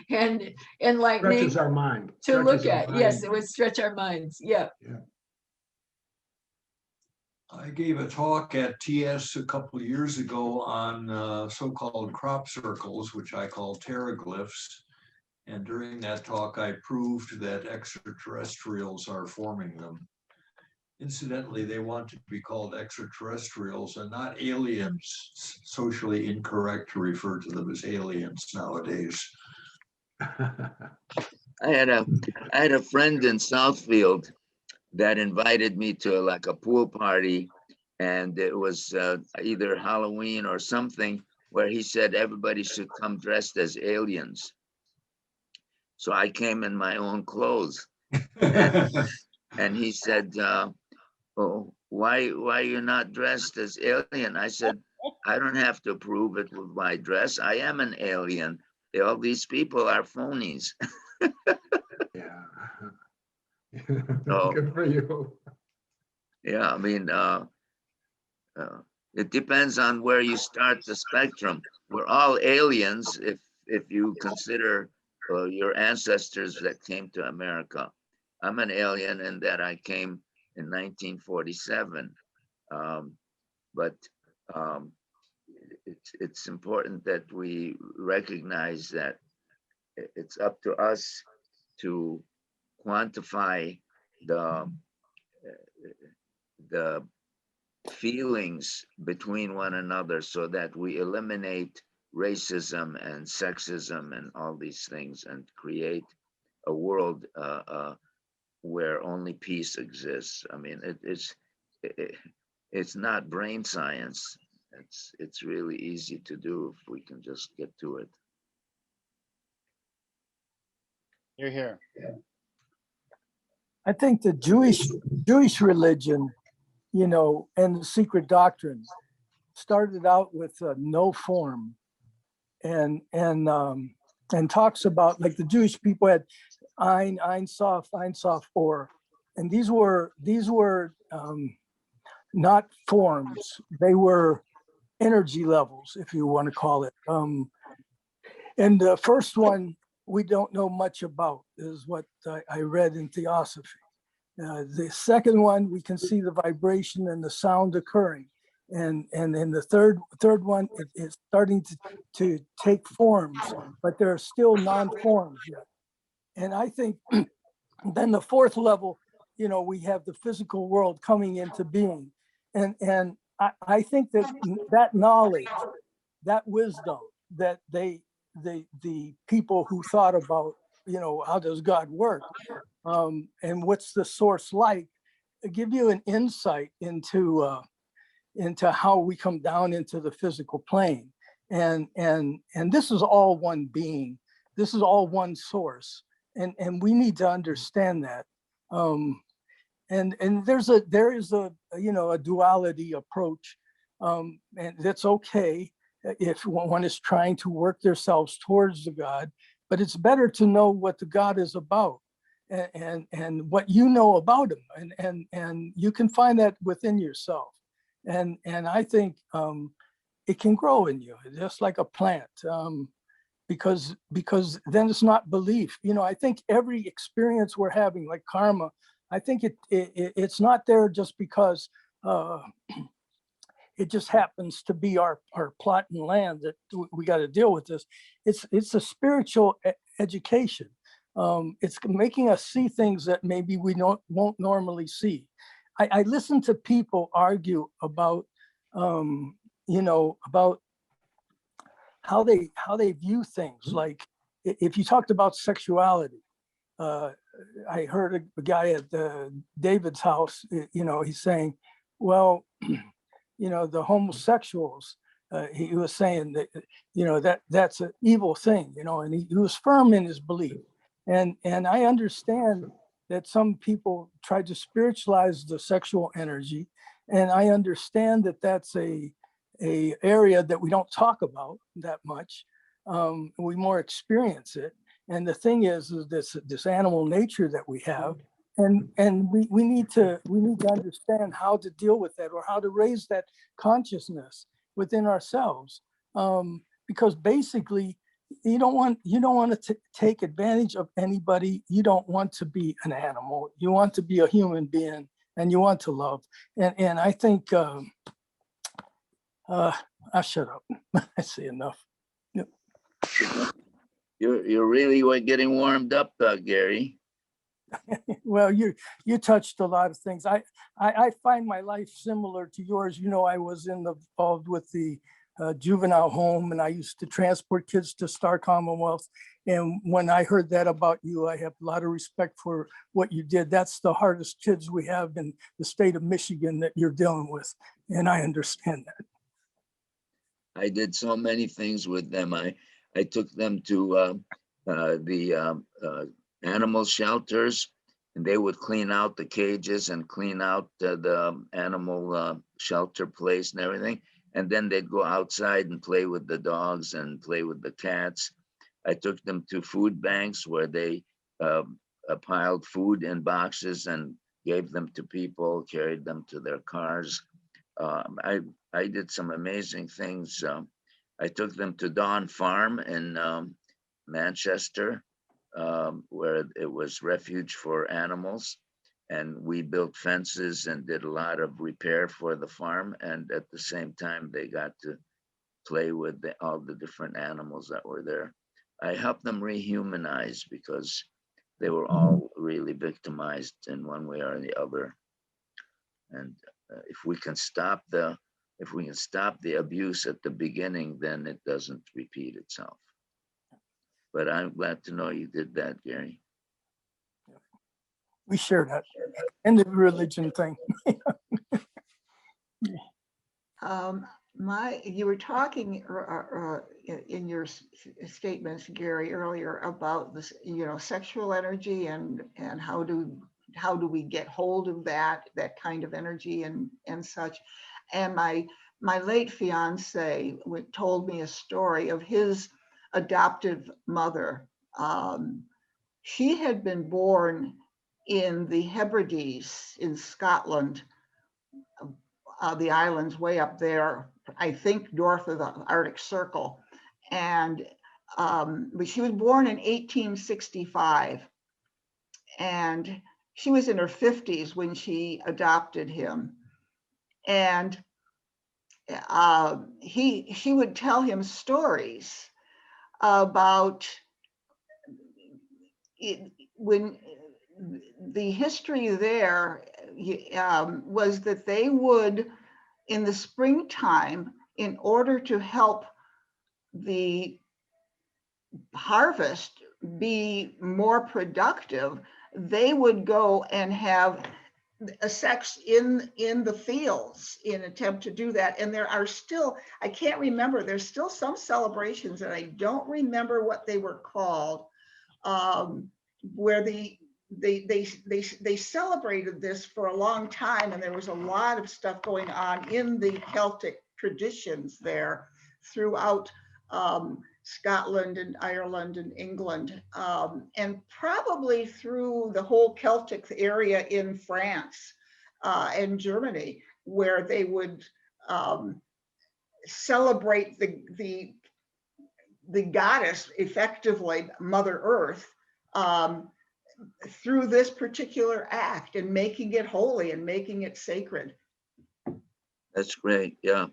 and enlightening. Stretches our mind. To look at. Yes, it would stretch our minds. Yeah. I gave a talk at TS a couple of years ago on so-called crop circles, which I call pteroglyphs. And during that talk, I proved that extraterrestrials are forming them. Incidentally, they want to be called extraterrestrials and not aliens. It's socially incorrect to refer to them as aliens nowadays. I had a friend in Southfield that invited me to like a pool party, and it was either Halloween or something, where he said everybody should come dressed as aliens. So I came in my own clothes, and he said, "Oh, why you're not dressed as alien?" I said, "I don't have to prove it with my dress. I am an alien. All these people are phonies." Yeah. So, Good for you. yeah, I mean, it depends on where you start the spectrum. We're all aliens if you consider your ancestors that came to America. I'm an alien in that I came in 1947, but um, it's important that we recognize that it's up to us to quantify the feelings between one another so that we eliminate racism and sexism and all these things and create a world where only peace exists. I mean, it's not brain science. It's really easy to do if we can just get to it. You're here. I think the Jewish religion, you know, and the secret doctrine started out with no form, and talks about, like, the Jewish people had Ein Sof, or, and these were not forms; they were energy levels, if you want to call it. And the first one we don't know much about is what I read in Theosophy. The second one, we can see the vibration and the sound occurring. And then the third one, it's starting to take forms, but there are still non-forms yet. And I think then the fourth level, you know, we have the physical world coming into being. And I think that knowledge, that wisdom that the people who thought about, you know, how does God work, and what's the source like, give you an insight into how we come down into the physical plane. And this is all one being. This is all one source. And we need to understand that. And there is a you know, a duality approach, and that's okay if one is trying to work themselves towards the God, but it's better to know what the God is about, and what you know about him, and you can find that within yourself, and I think it can grow in you just like a plant, because then it's not belief. You know, I think every experience we're having, like karma, I think it's not there just because it just happens to be our plot and land that we got to deal with this. It's a spiritual education. It's making us see things that maybe we won't normally see. I listen to people argue about, you know, about how they view things. Like, if you talked about sexuality, I heard a guy at David's house, you know, he's saying, well, you know, the homosexuals, he was saying that, you know, that's an evil thing, you know, and he was firm in his belief. And I understand that some people try to spiritualize the sexual energy. And I understand that that's a area that we don't talk about that much. We more experience it. And the thing is this animal nature that we have, and we need to understand how to deal with that, or how to raise that consciousness within ourselves, because basically you don't want to take advantage of anybody. You don't want to be an animal. You want to be a human being, and you want to love. And I think I shut up. I say enough. Yep. You're really getting warmed up, Gary. Well, you touched a lot of things. I find my life similar to yours. You know, I was involved with the juvenile home, and I used to transport kids to Star Commonwealth. And when I heard that about you, I have a lot of respect for what you did. That's the hardest kids we have in the state of Michigan that you're dealing with, and I understand that. I did so many things with them. I took them to the animal shelters, and they would clean out the cages and clean out the animal shelter place and everything. And then they'd go outside and play with the dogs and play with the cats. I took them to food banks where they piled food in boxes and gave them to people, carried them to their cars. I did some amazing things. I took them to Dawn Farm in Manchester, where it was refuge for animals. And we built fences and did a lot of repair for the farm. And at the same time, they got to play with all the different animals that were there. I helped them rehumanize because they were all really victimized in one way or the other. And if we can stop the abuse at the beginning, then it doesn't repeat itself. But I'm glad to know you did that, Gary. We share that. And the religion thing. You were talking in your statements, Gary, earlier about this, sexual energy and how do we get hold of that kind of energy and such. And my late fiance told me a story of his adoptive mother. She had been born in the Hebrides in Scotland, the islands way up there, I think north of the Arctic Circle. And but she was born in 1865. And she was in her 50s when she adopted him. And she would tell him stories about it, when the history there was that they would, in the springtime, in order to help the harvest be more productive, they would go and have a sex in the fields in attempt to do that. And there are still, I can't remember, there's still some celebrations that I don't remember what they were called, where they celebrated this for a long time, and there was a lot of stuff going on in the Celtic traditions there throughout Scotland and Ireland and England, and probably through the whole Celtic area in France and Germany, where they would celebrate the goddess, effectively Mother Earth, through this particular act and making it holy and making it sacred. That's great. Yeah.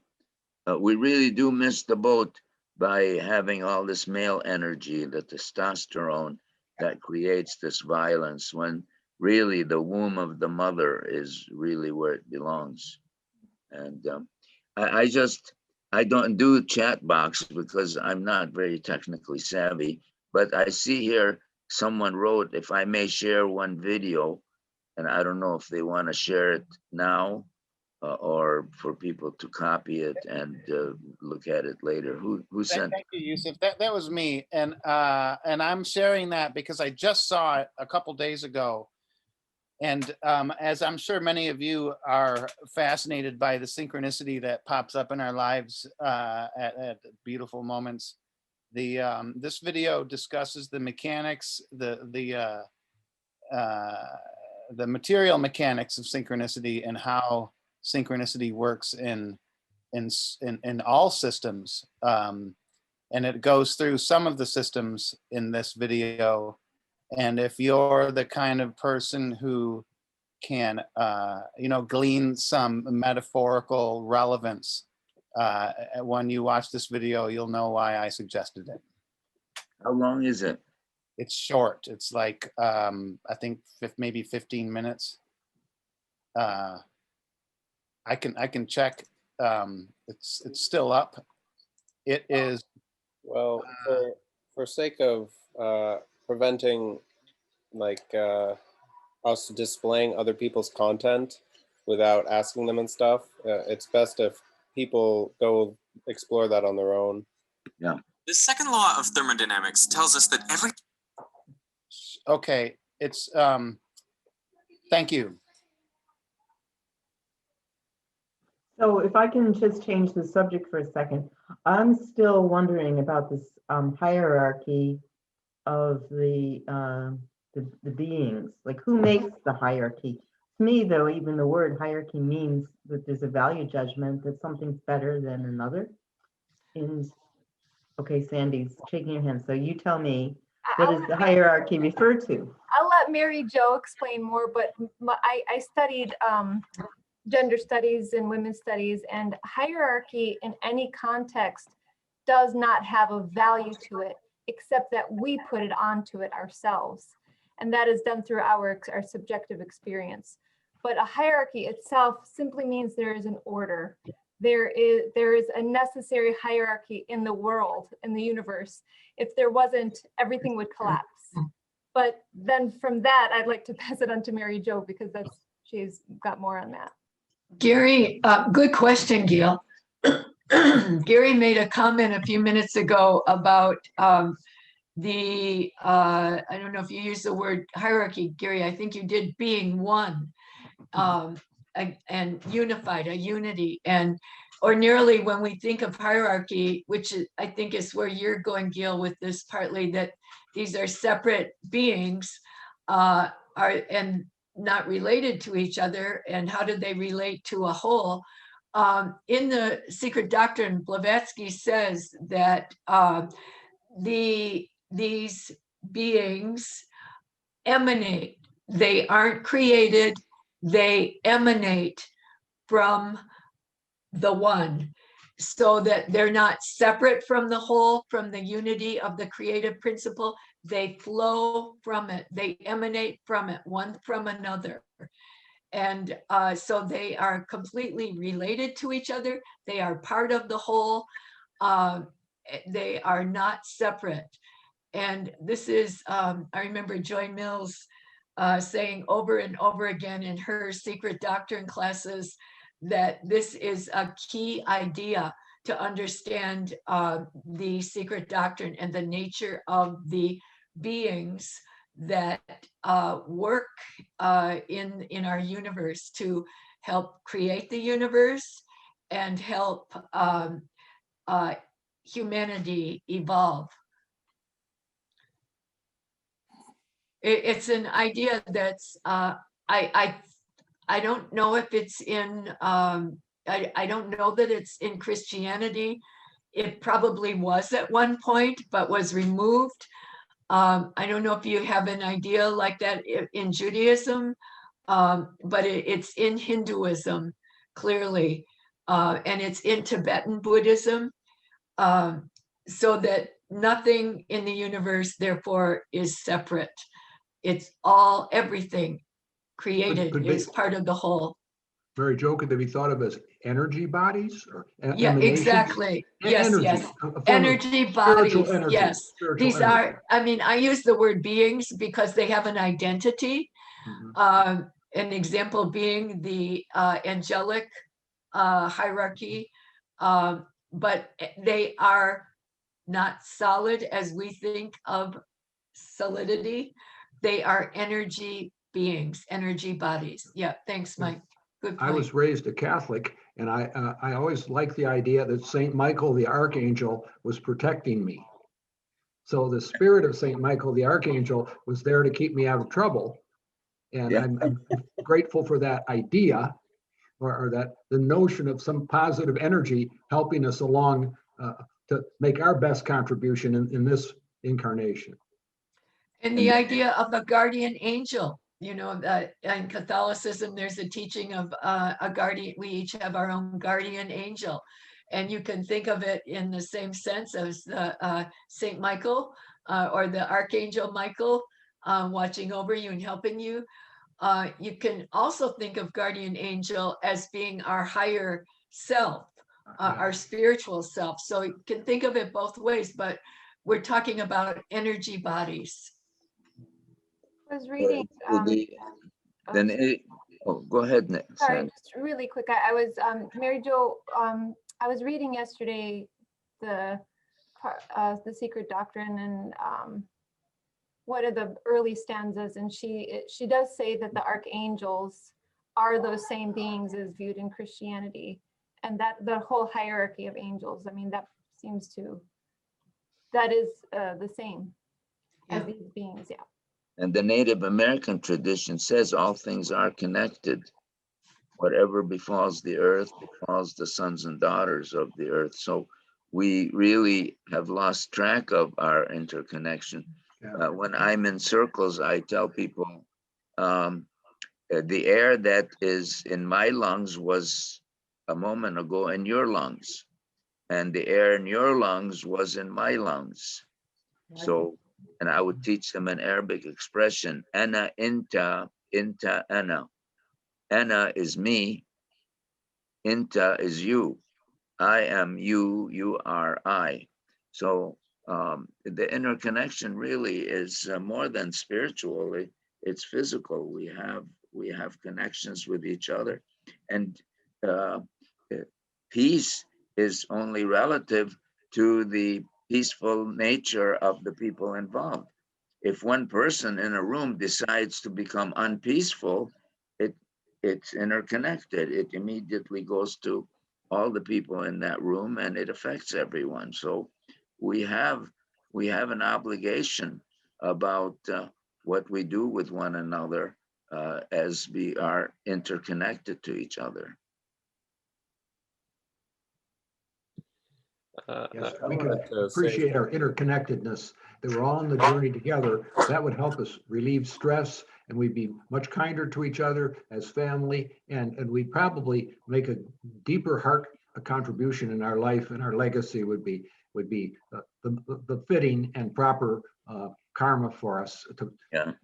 We really do miss the boat by having all this male energy, the testosterone that creates this violence, when really the womb of the mother is really where it belongs. And I don't do chat box because I'm not very technically savvy, but I see here someone wrote, if I may share one video, and I don't know if they want to share it now or for people to copy it and look at it later. Who sent? Thank you, Yusif. That was me, and I'm sharing that because I just saw it a couple days ago, and as I'm sure many of you are fascinated by the synchronicity that pops up in our lives at beautiful moments. This video discusses the mechanics, the material mechanics of synchronicity and how synchronicity works in all systems, and it goes through some of the systems in this video. And if you're the kind of person who can glean some metaphorical relevance when you watch this video, you'll know why I suggested it. How long is it? It's short. It's like, I think maybe 15 minutes. I can check. It's still up. It is. Well, for sake of preventing like us displaying other people's content without asking them and stuff, it's best if people go explore that on their own. Yeah. The second law of thermodynamics tells us that every... Okay, it's, thank you. So if I can just change the subject for a second, I'm still wondering about this hierarchy of the beings. Like, who makes the hierarchy? To me, though, even the word hierarchy means that there's a value judgment that something's better than another. Okay, Sandy's shaking her hand. So you tell me, what does the hierarchy refer to? I'll let Mary Jo explain more, but I studied gender studies and women's studies, and hierarchy in any context does not have a value to it, except that we put it onto it ourselves. And that is done through our subjective experience. But a hierarchy itself simply means there is an order. There is a necessary hierarchy in the world, in the universe. If there wasn't, everything would collapse. But then from that, I'd like to pass it on to Mary Jo, because she's got more on that. Gary, good question, Gil. Gary made a comment a few minutes ago about I don't know if you used the word hierarchy, Gary, I think you did, being one and unified, a unity. And ordinarily when we think of hierarchy, which I think is where you're going, Gil, with this partly, that these are separate beings and not related to each other, and how do they relate to a whole? In the Secret Doctrine, Blavatsky says that these beings emanate. They aren't created, they emanate from the one, so that they're not separate from the whole, from the unity of the creative principle. They flow from it, they emanate from it, one from another. And so they are completely related to each other. They are part of the whole. They are not separate. And this is, I remember Joy Mills saying over and over again in her Secret Doctrine classes that this is a key idea to understand the Secret Doctrine and the nature of the beings that work in our universe to help create the universe and help humanity evolve. It's an idea that's I don't know if it's in I don't know that it's in Christianity. It probably was at one point, but was removed. I don't know if you have an idea like that in Judaism, but it's in Hinduism, clearly, and it's in Tibetan Buddhism, so that nothing in the universe, therefore, is separate. It's all, everything created is part of the whole. Mary Jo, could they be thought of as energy bodies or Yeah, emanations? exactly. Yes, Energy, yes. a form of Energy bodies, energy, yes. spiritual These energy. are, I mean, I use the word beings because they have an identity. Mhm. An example being the angelic hierarchy, but they are not solid as we think of solidity. They are energy beings, energy bodies. Yeah, thanks, Mike. Good I point. was raised a Catholic, and I always liked the idea that Saint Michael the Archangel was protecting me. So the spirit of Saint Michael the Archangel was there to keep me out of trouble. And Yeah. I'm grateful for that idea, or that the notion of some positive energy helping us along to make our best contribution in this incarnation. And the idea of a guardian angel, you know, in Catholicism, there's a teaching of a guardian. We each have our own guardian angel. And you can think of it in the same sense as the Saint Michael or the Archangel Michael watching over you and helping you. You can also think of guardian angel as being our higher self, our spiritual self. So you can think of it both ways, but we're talking about energy bodies. I was reading. Then go ahead, Nick. Sorry, just really quick. I was Mary Jo. I was reading yesterday the Secret Doctrine and one of the early stanzas, and she does say that the archangels are those same beings as viewed in Christianity, and that the whole hierarchy of angels. I mean, that is the same as these beings. Yeah. And the Native American tradition says all things are connected. Whatever befalls the earth befalls the sons and daughters of the earth. So we really have lost track of our interconnection. When I'm in circles, I tell people the air that is in my lungs was a moment ago in your lungs, and the air in your lungs was in my lungs. So, and I would teach them an Arabic expression, ana inta, inta ana. Ana is me, inta is you. I am you, you are I. So the interconnection really is more than spiritual. It's physical. We have connections with each other, and peace is only relative to the peaceful nature of the people involved. If one person in a room decides to become unpeaceful, it's interconnected. It immediately goes to all the people in that room, and it affects everyone. So we have an obligation about what we do with one another as we are interconnected to each other. Yes, we can appreciate our interconnectedness, that we're all on the journey together. That would help us relieve stress, and we'd be much kinder to each other as family, and we'd probably make a deeper heart contribution in our life, and our legacy would be the fitting and proper karma for us.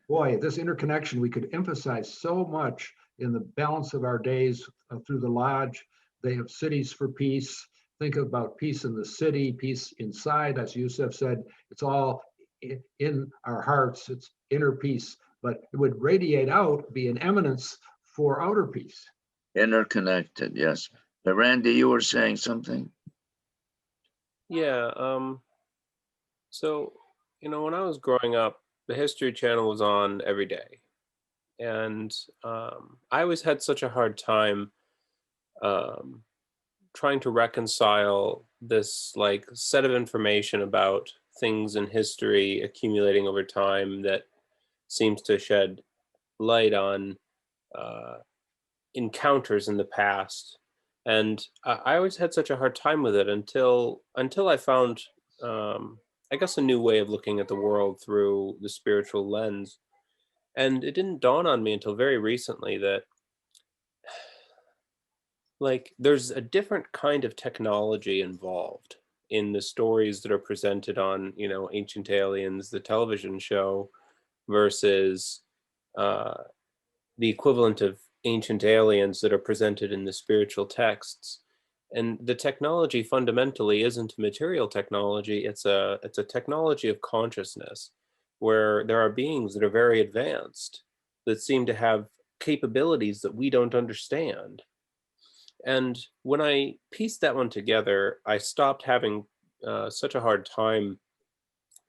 Boy, this interconnection, we could emphasize so much in the balance of our days through the lodge. They have cities for peace. Think about peace in the city, peace inside. As Yusif said, it's all in our hearts. It's inner peace, but it would radiate out, be an eminence for outer peace. Interconnected, yes. But Randy, you were saying something? Yeah. So, when I was growing up, the History Channel was on every day. And I always had such a hard time trying to reconcile this set of information about things in history accumulating over time that seems to shed light on encounters in the past. And I always had such a hard time with it until I found, I guess, a new way of looking at the world through the spiritual lens. And it didn't dawn on me until very recently that there's a different kind of technology involved in the stories that are presented on, Ancient Aliens, the television show, versus the equivalent of Ancient Aliens that are presented in the spiritual texts. And the technology fundamentally isn't material technology. It's a technology of consciousness, where there are beings that are very advanced that seem to have capabilities that we don't understand. And when I pieced that one together, I stopped having such a hard time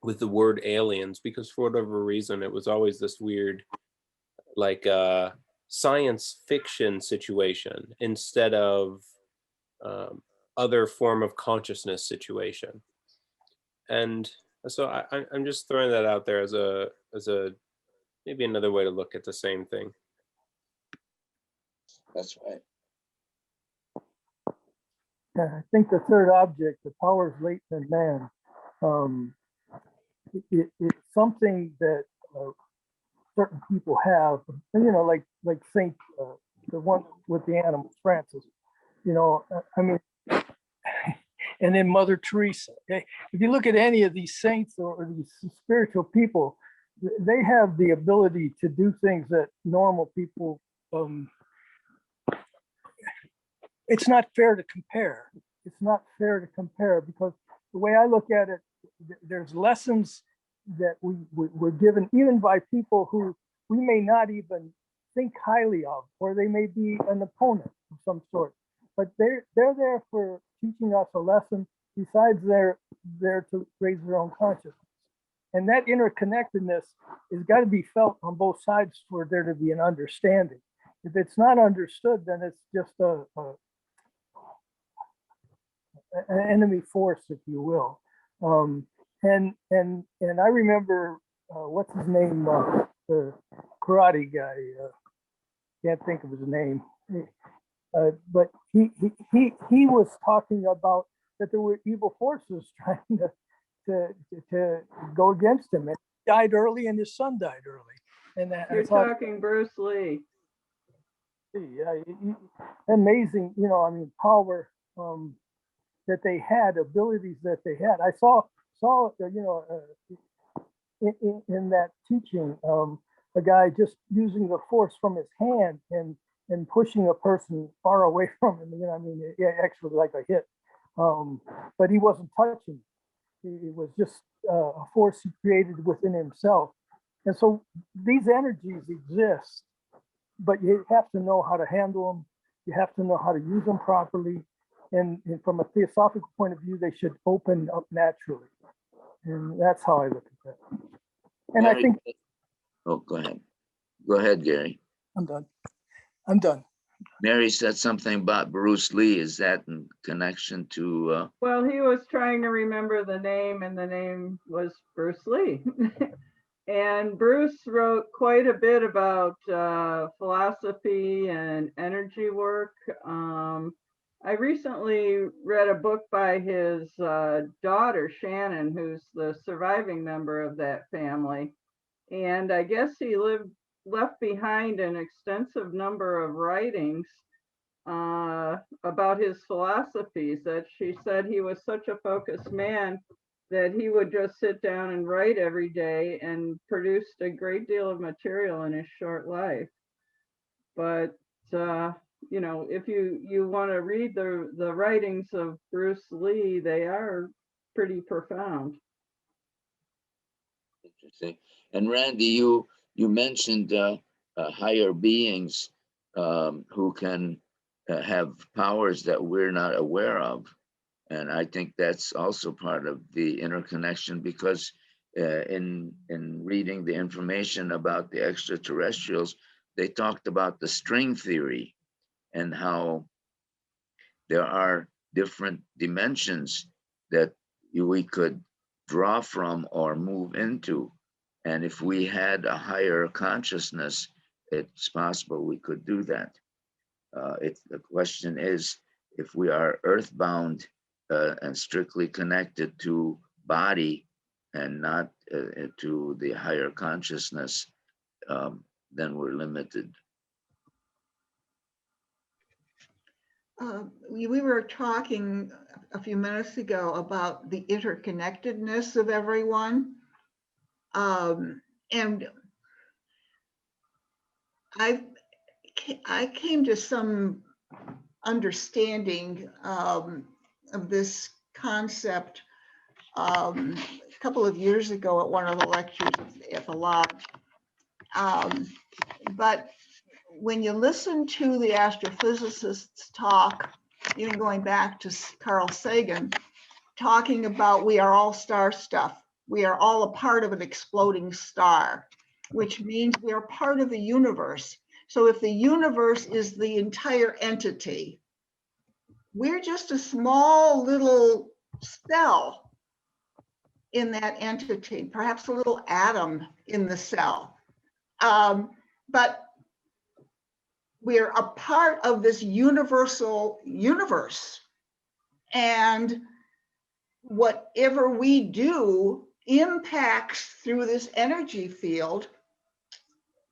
with the word aliens, because for whatever reason, it was always this weird, science fiction situation instead of other form of consciousness situation. And so I'm just throwing that out there as a maybe another way to look at the same thing. That's right. Yeah, I think the third object, the powers latent in man, it's something that certain people have. Like Saint, the one with the animals, Francis. I mean, and then Mother Teresa. Okay? If you look at any of these saints or these spiritual people, they have the ability to do things that normal people, it's not fair to compare. It's not fair to compare because the way I look at it, there's lessons that we're given even by people who we may not even think highly of, or they may be an opponent of some sort, but they're there for teaching us a lesson. Besides, they're there to raise their own consciousness. And that interconnectedness has got to be felt on both sides for there to be an understanding. If it's not understood, then it's just an enemy force, if you will. And I remember what's his name, the karate guy. Can't think of his name, but he was talking about that there were evil forces trying to go against him. And he died early, and his son died early. And You're talking Bruce Lee. Yeah, amazing, I mean, power that they had, abilities that they had. I saw in that teaching, a guy just using the force from his hand and pushing a person far away from him. I mean, it actually like a hit, but he wasn't touching. It was just a force he created within himself. And so these energies exist, but you have to know how to handle them. You have to know how to use them properly. And from a theosophical point of view, they should open up naturally. And that's how I look at that. And Gary, I think. Oh, go ahead. Go ahead, Gary. I'm done. Mary said something about Bruce Lee. Is that in connection to? Well, he was trying to remember the name, and the name was Bruce Lee. And Bruce wrote quite a bit about philosophy and energy work. I recently read a book by his daughter, Shannon, who's the surviving member of that family. And I guess he left behind an extensive number of writings about his philosophies, that she said he was such a focused man that he would just sit down and write every day, and produced a great deal of material in his short life. But if you want to read the writings of Bruce Lee, they are pretty profound. Interesting. And Randy, you mentioned higher beings who can have powers that we're not aware of. And I think that's also part of the interconnection, because in reading the information about the extraterrestrials, they talked about the string theory and how there are different dimensions that we could draw from or move into. And if we had a higher consciousness, it's possible we could do that. The question is, if we are earthbound and strictly connected to body and not to the higher consciousness, then we're limited. We were talking a few minutes ago about the interconnectedness of everyone. And I came to some understanding of this concept a couple of years ago at one of the lectures at the lodge. But when you listen to the astrophysicists talk, even going back to Carl Sagan, talking about we are all star stuff. We are all a part of an exploding star, which means we are part of the universe. So if the universe is the entire entity, we're just a small little cell in that entity, perhaps a little atom in the cell. But we're a part of this universal universe. And whatever we do impacts through this energy field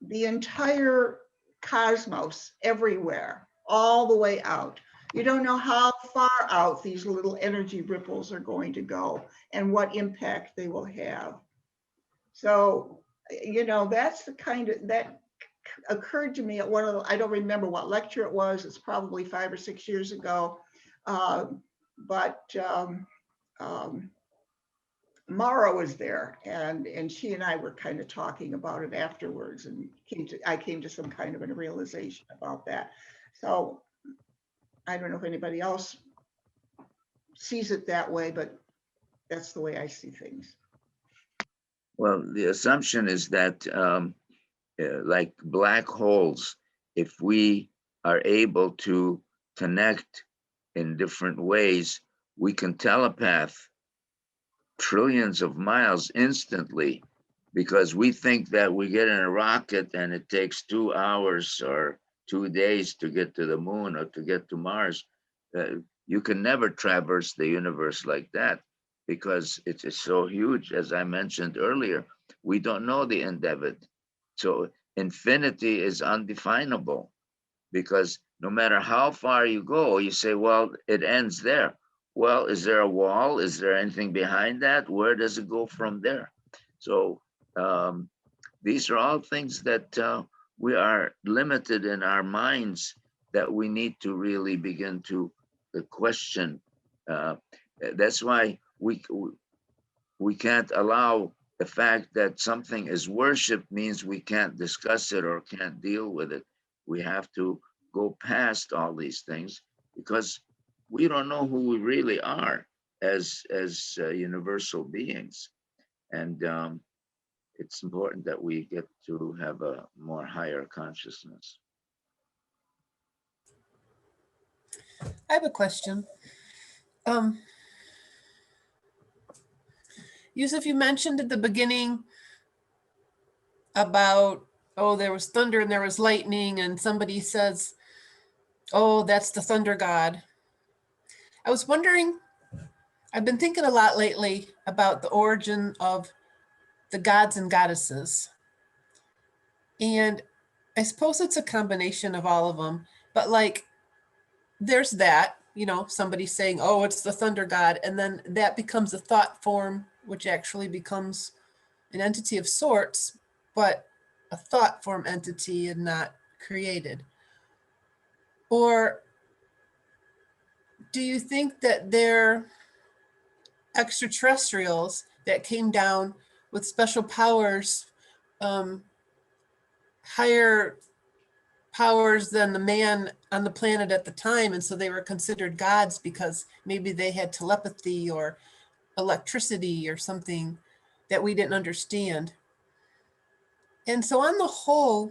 the entire cosmos, everywhere, all the way out. You don't know how far out these little energy ripples are going to go and what impact they will have. So, you know, that's the kind of, that occurred to me at one of the, I don't remember what lecture it was. It's probably 5 or 6 years ago. Mara was there, and she and I were kind of talking about it afterwards, and I came to some kind of a realization about that. So I don't know if anybody else sees it that way, but that's the way I see things. Well, the assumption is that like black holes, if we are able to connect in different ways, we can telepath trillions of miles instantly, because we think that we get in a rocket and it takes 2 hours or 2 days to get to the moon or to get to Mars. You can never traverse the universe like that, because it is so huge. As I mentioned earlier, we don't know the end of it. So infinity is undefinable, because no matter how far you go, you say, well, it ends there. Well, is there a wall? Is there anything behind that? Where does it go from there? So these are all things that we are limited in our minds, that we need to really begin to question. That's why we can't allow the fact that something is worship means we can't discuss it or can't deal with it. We have to go past all these things, because we don't know who we really are as universal beings. And it's important that we get to have a more higher consciousness. I have a question. Yusif, you mentioned at the beginning about, oh, there was thunder and there was lightning, and somebody says, oh, that's the thunder god. I was wondering, I've been thinking a lot lately about the origin of the gods and goddesses. And I suppose it's a combination of all of them, but like, there's that, you know, somebody saying, oh, it's the thunder god. And then that becomes a thought form, which actually becomes an entity of sorts, but a thought form entity and not created. Or do you think that they're extraterrestrials that came down with special powers, higher powers than the man on the planet at the time, and so they were considered gods because maybe they had telepathy or electricity or something that we didn't understand? And so on the whole,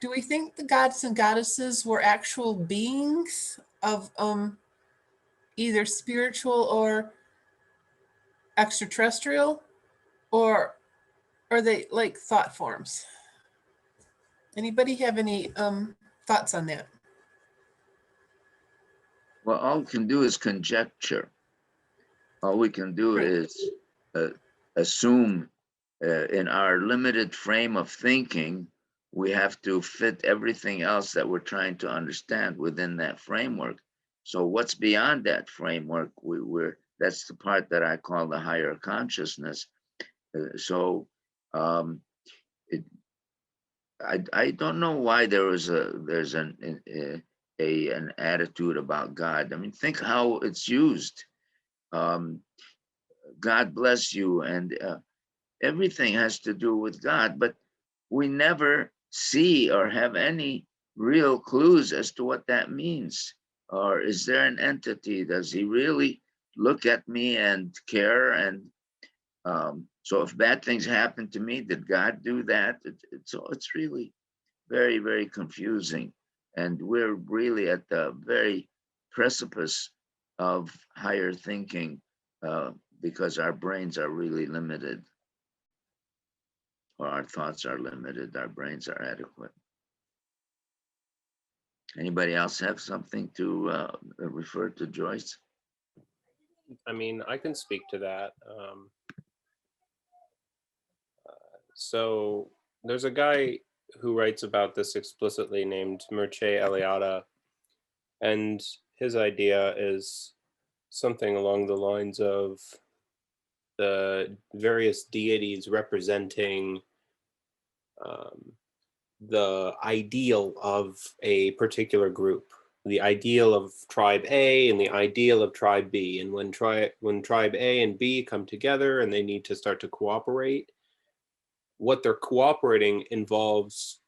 do we think the gods and goddesses were actual beings of either spiritual or extraterrestrial, or are they like thought forms? Anybody have any thoughts on that? Well, all we can do is conjecture. All we can do is assume. In our limited frame of thinking, we have to fit everything else that we're trying to understand within that framework. So what's beyond that framework, that's the part that I call the higher consciousness. I don't know why there's an attitude about God. I mean, think how it's used. God bless you, and everything has to do with God, but we never see or have any real clues as to what that means. Or is there an entity? Does he really look at me and care? And so if bad things happen to me, did God do that? It's really very, very confusing. And we're really at the very precipice of higher thinking because our brains are really limited. Or our thoughts are limited, our brains are adequate. Anybody else have something to refer to Joyce? I mean, I can speak to that. So there's a guy who writes about this explicitly named Mircea Eliade, and his idea is something along the lines of the various deities representing the ideal of a particular group, the ideal of tribe A and the ideal of tribe B. And when tribe A and B come together and they need to start to cooperate, what they're cooperating involves,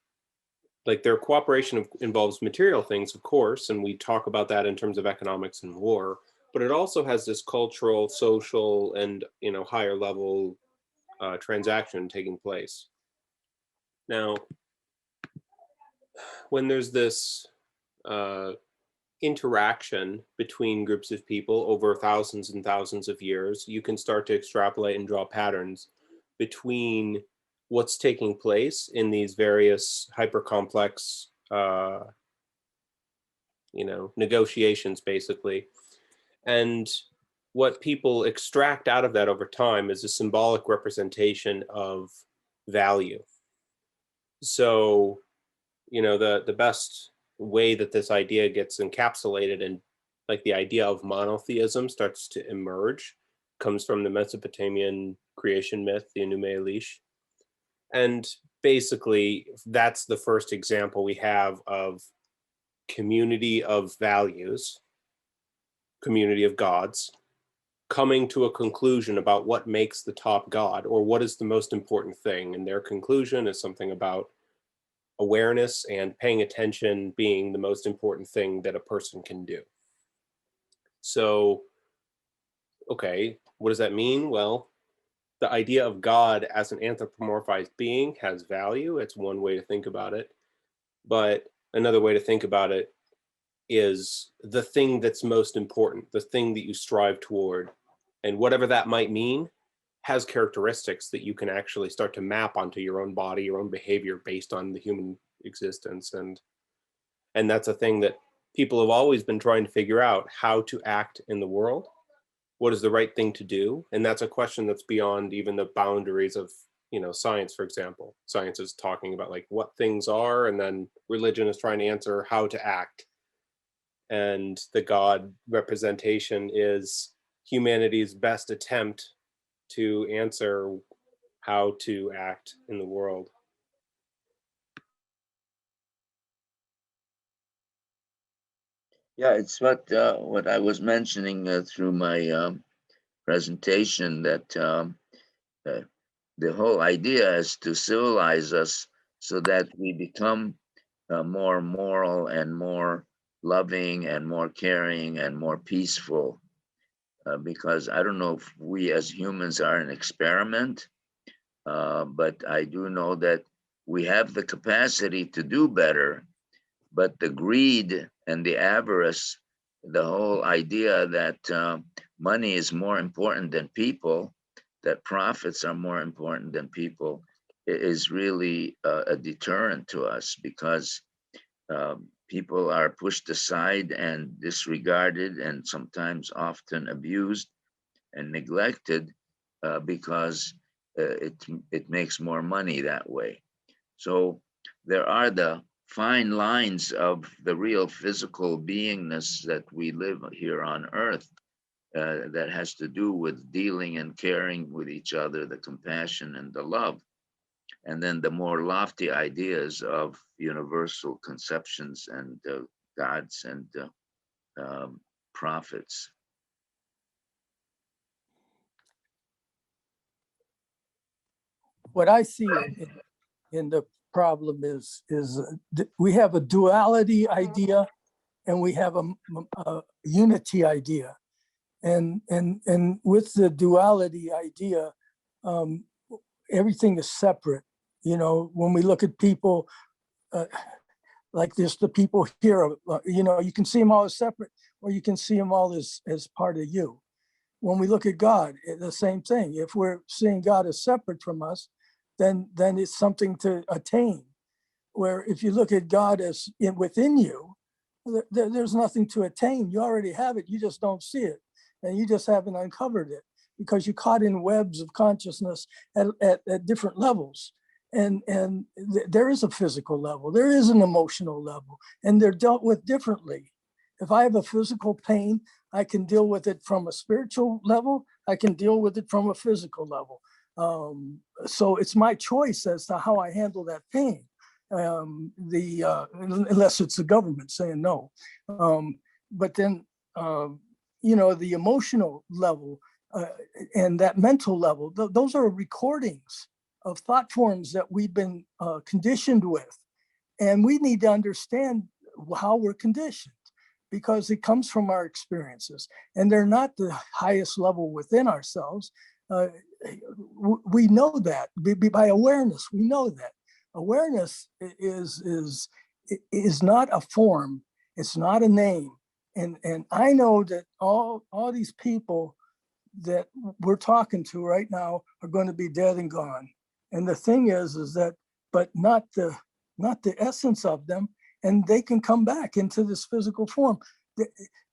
like their cooperation involves material things, of course, and we talk about that in terms of economics and war, but it also has this cultural, social, and higher level transaction taking place. Now, when there's this interaction between groups of people over thousands and thousands of years, you can start to extrapolate and draw patterns between what's taking place in these various hyper-complex negotiations, basically. And what people extract out of that over time is a symbolic representation of value. So, the best way that this idea gets encapsulated and like the idea of monotheism starts to emerge comes from the Mesopotamian creation myth, the Enuma Elish. And basically, that's the first example we have of community of values, community of gods, coming to a conclusion about what makes the top god or what is the most important thing. And their conclusion is something about awareness and paying attention being the most important thing that a person can do. So, okay, what does that mean? Well, the idea of God as an anthropomorphized being has value. It's one way to think about it. But another way to think about it is the thing that's most important, the thing that you strive toward. And whatever that might mean has characteristics that you can actually start to map onto your own body, your own behavior based on the human existence. And that's a thing that people have always been trying to figure out, how to act in the world. What is the right thing to do? And that's a question that's beyond even the boundaries of, science, for example. Science is talking about like what things are, and then religion is trying to answer how to act. And the God representation is humanity's best attempt to answer how to act in the world. Yeah, it's what I was mentioning through my presentation, that the whole idea is to civilize us so that we become more moral and more loving and more caring and more peaceful. Because I don't know if we as humans are an experiment, but I do know that we have the capacity to do better, but the greed and the avarice, the whole idea that money is more important than people, that profits are more important than people, is really a deterrent to us, because people are pushed aside and disregarded and sometimes often abused and neglected because it makes more money that way. So there are the fine lines of the real physical beingness that we live here on earth that has to do with dealing and caring with each other, the compassion and the love. And then the more lofty ideas of universal conceptions and gods and prophets. What I see in the problem is we have a duality idea and we have a unity idea. And with the duality idea, everything is separate. When we look at people, like there's the people here, you can see them all as separate, or you can see them all as part of you. When we look at God, the same thing. If we're seeing God as separate from us, then it's something to attain. Where if you look at God as within you, there's nothing to attain. You already have it. You just don't see it, and you just haven't uncovered it because you're caught in webs of consciousness at different levels. And there is a physical level, there is an emotional level, and they're dealt with differently. if I have a physical pain, I can deal with it from a spiritual level. I can deal with it from a physical level. So it's my choice as to how I handle that pain. Unless it's the government saying no. But then, the emotional level and that mental level, those are recordings of thought forms that we've been conditioned with. And we need to understand how we're conditioned, because it comes from our experiences, and they're not the highest level within ourselves. We know that by awareness. We know that awareness is not a form. It's not a name. And I know that all these people that we're talking to right now are going to be dead and gone. And the thing is that, but not the essence of them. And they can come back into this physical form.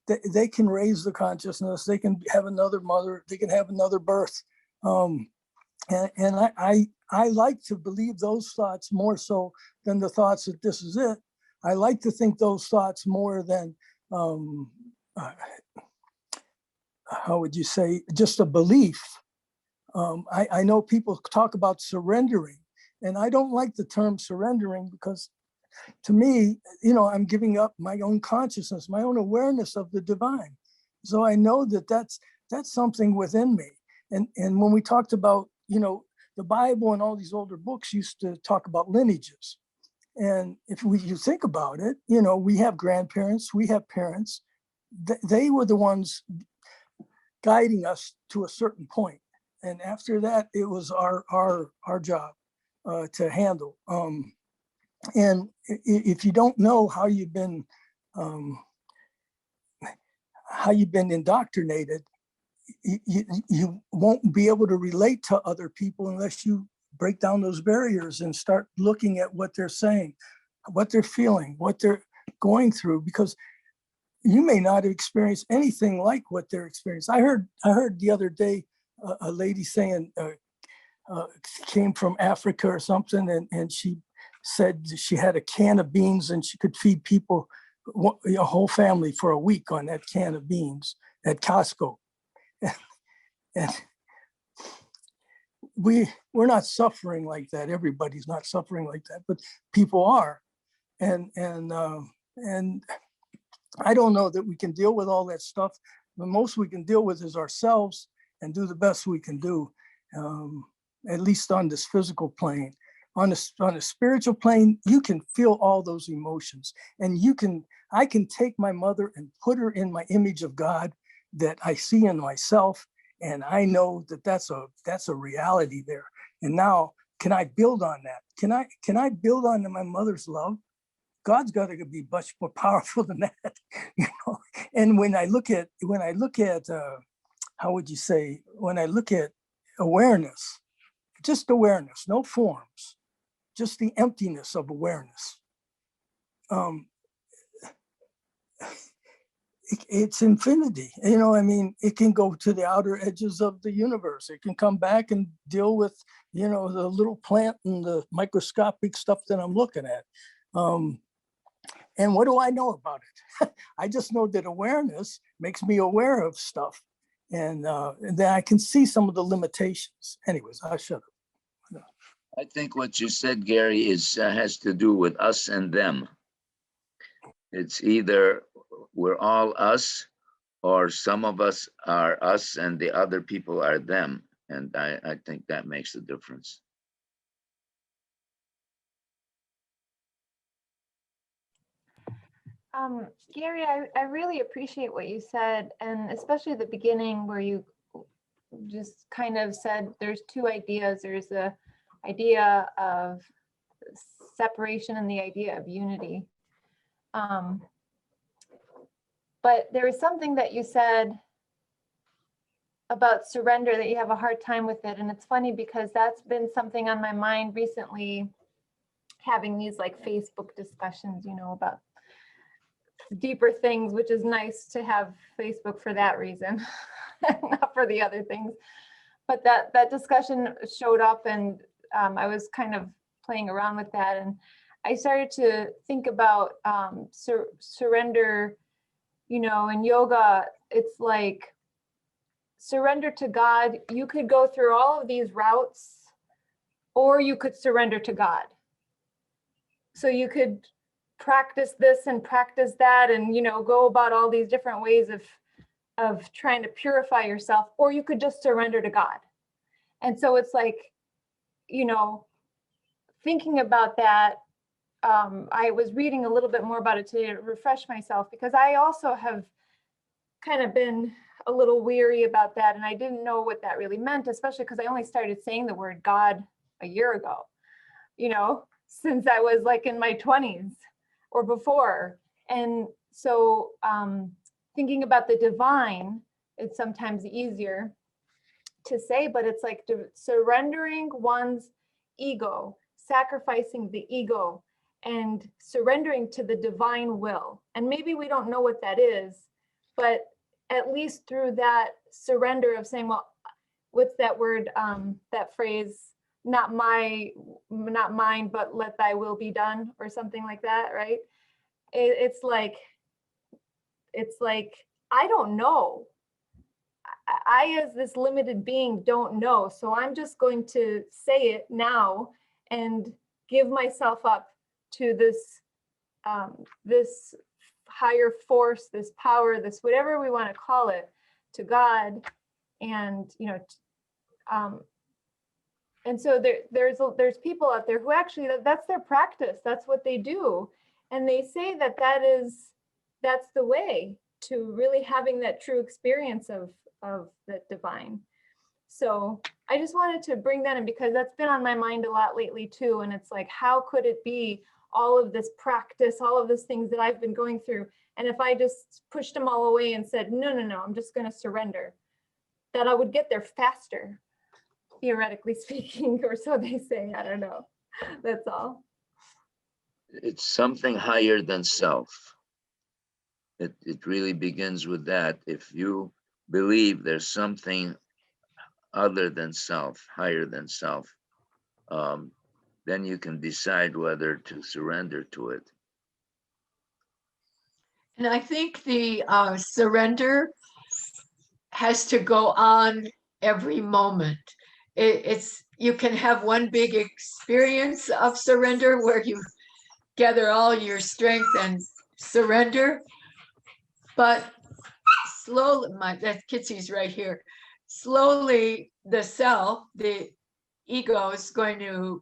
They can raise the consciousness. They can have another mother. They can have another birth. And I like to believe those thoughts more so than the thoughts that this is it. I like to think those thoughts more than, how would you say, just a belief. I know people talk about surrendering, and I don't like the term surrendering, because to me, I'm giving up my own consciousness, my own awareness of the divine. So I know that that's something within me. And when we talked about, the Bible and all these older books used to talk about lineages. And if you think about it, we have grandparents, we have parents. They were the ones guiding us to a certain point. And after that, it was our job to handle. And if you don't know how you've been indoctrinated, you won't be able to relate to other people unless you break down those barriers and start looking at what they're saying, what they're feeling, what they're going through, because you may not have experienced anything like what they're experiencing. I heard the other day a lady saying came from Africa or something, and she said she had a can of beans and she could feed people, a whole family, for a week on that can of beans at Costco. And we're not suffering like that. Everybody's not suffering like that, but people are. And I don't know that we can deal with all that stuff. The most we can deal with is ourselves and do the best we can do, at least on this physical plane. On a spiritual plane, you can feel all those emotions, and I can take my mother and put her in my image of God that I see in myself, and I know that that's a reality there. And now, can I build on that? Can I build on my mother's love? God's got to be much more powerful than that, And when I look at how would you say, when I look at awareness, just awareness, no forms, just the emptiness of awareness. It's infinity. It can go to the outer edges of the universe. It can come back and deal with, the little plant and the microscopic stuff that I'm looking at. And what do I know about it? I just know that awareness makes me aware of stuff. And then I can see some of the limitations. Anyways, I'll shut up. I think what you said, Gary, has to do with us and them. It's either we're all us, or some of us are us and the other people are them. And I think that makes a difference. Gary, I really appreciate what you said, and especially the beginning where you just kind of said there's two ideas. There's the idea of separation and the idea of unity. But there was something that you said about surrender, that you have a hard time with it. And it's funny because that's been something on my mind recently, having these like Facebook discussions, about deeper things, which is nice to have Facebook for that reason, not for the other things. But that discussion showed up, and I was kind of playing around with that. And I started to think about surrender, in yoga, it's like surrender to God. You could go through all of these routes, or you could surrender to God. So you could practice this and practice that and, go about all these different ways of trying to purify yourself, or you could just surrender to God. And so it's like, thinking about that, I was reading a little bit more about it today to refresh myself, because I also have kind of been a little weary about that. And I didn't know what that really meant, especially because I only started saying the word God a year ago, since I was like in my 20s or before. And so thinking about the divine, it's sometimes easier to say, but it's like surrendering one's ego, sacrificing the ego, and surrendering to the divine will. And maybe we don't know what that is, but at least through that surrender of saying, well, what's that word, that phrase, not mine, but let thy will be done, or something like that, right? It's like, I don't know. I, as this limited being, don't know. So I'm just going to say it now and give myself up to this, this higher force, this power, this whatever we want to call it, to God. And, and so there's people out there who actually, that's their practice. That's what they do. And they say that that's the way to really having that true experience of the divine. So I just wanted to bring that in, because that's been on my mind a lot lately too. And it's like, how could it be all of this practice, all of these things that I've been going through? And if I just pushed them all away and said, no, I'm just going to surrender, that I would get there faster, theoretically speaking, or so they say. I don't know. That's all. It's something higher than self. It really begins with that. If you believe there's something other than self, higher than self, then you can decide whether to surrender to it. And I think the surrender has to go on every moment. You can have one big experience of surrender where you gather all your strength and surrender, but slowly, that Kitsy's right here. Slowly, the self, the ego, is going to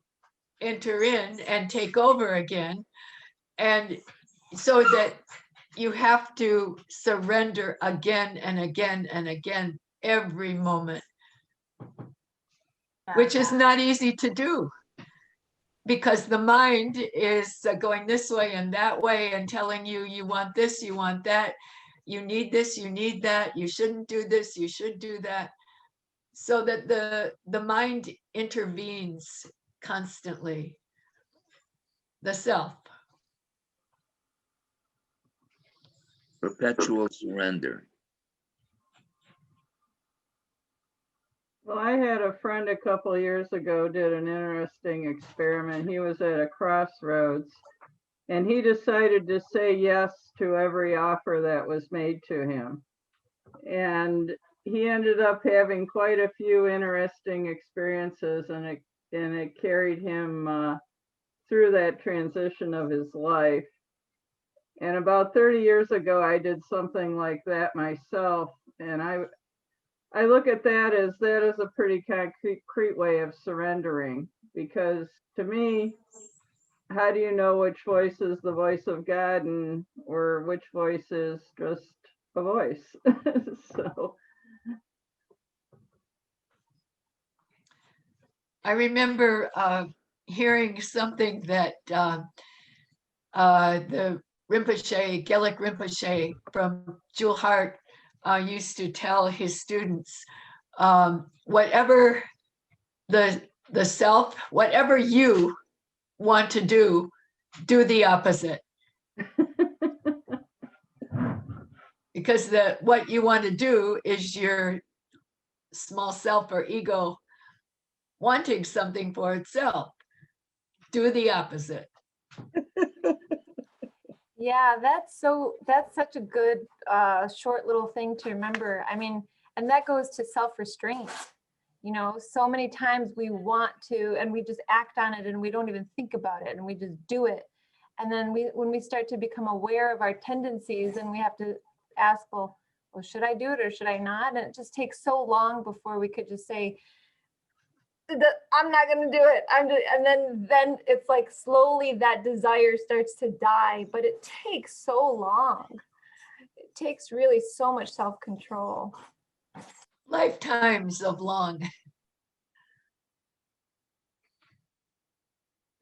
enter in and take over again, and so that you have to surrender again and again and again every moment, which is not easy to do, because the mind is going this way and that way and telling you, you want this, you want that, you need this, you need that, you shouldn't do this, you should do that. So that the mind intervenes constantly, the self. Perpetual surrender. Well, I had a friend a couple of years ago did an interesting experiment. He was at a crossroads, and he decided to say yes to every offer that was made to him. And he ended up having quite a few interesting experiences, and it carried him through that transition of his life. And about 30 years ago, I did something like that myself. And I look at that as a pretty concrete way of surrendering, because to me, how do you know which voice is the voice of God or which voice is just a voice? So I remember hearing something that the Rinpoche, Gelik Rinpoche from Jewel Heart used to tell his students, whatever the self, whatever you want to do the opposite. Because what you want to do is your small self or ego wanting something for itself. Do the opposite. Yeah, that's such a good short little thing to remember. I mean, and that goes to self-restraint. You know, so many times we want to, and we just act on it and we don't even think about it and we just do it. And then when we start to become aware of our tendencies and we have to ask, well, should I do it or should I not? And it just takes so long before we could just say, I'm not going to do it. And then it's like slowly that desire starts to die, but it takes so long. It takes really so much self-control. Lifetimes of long.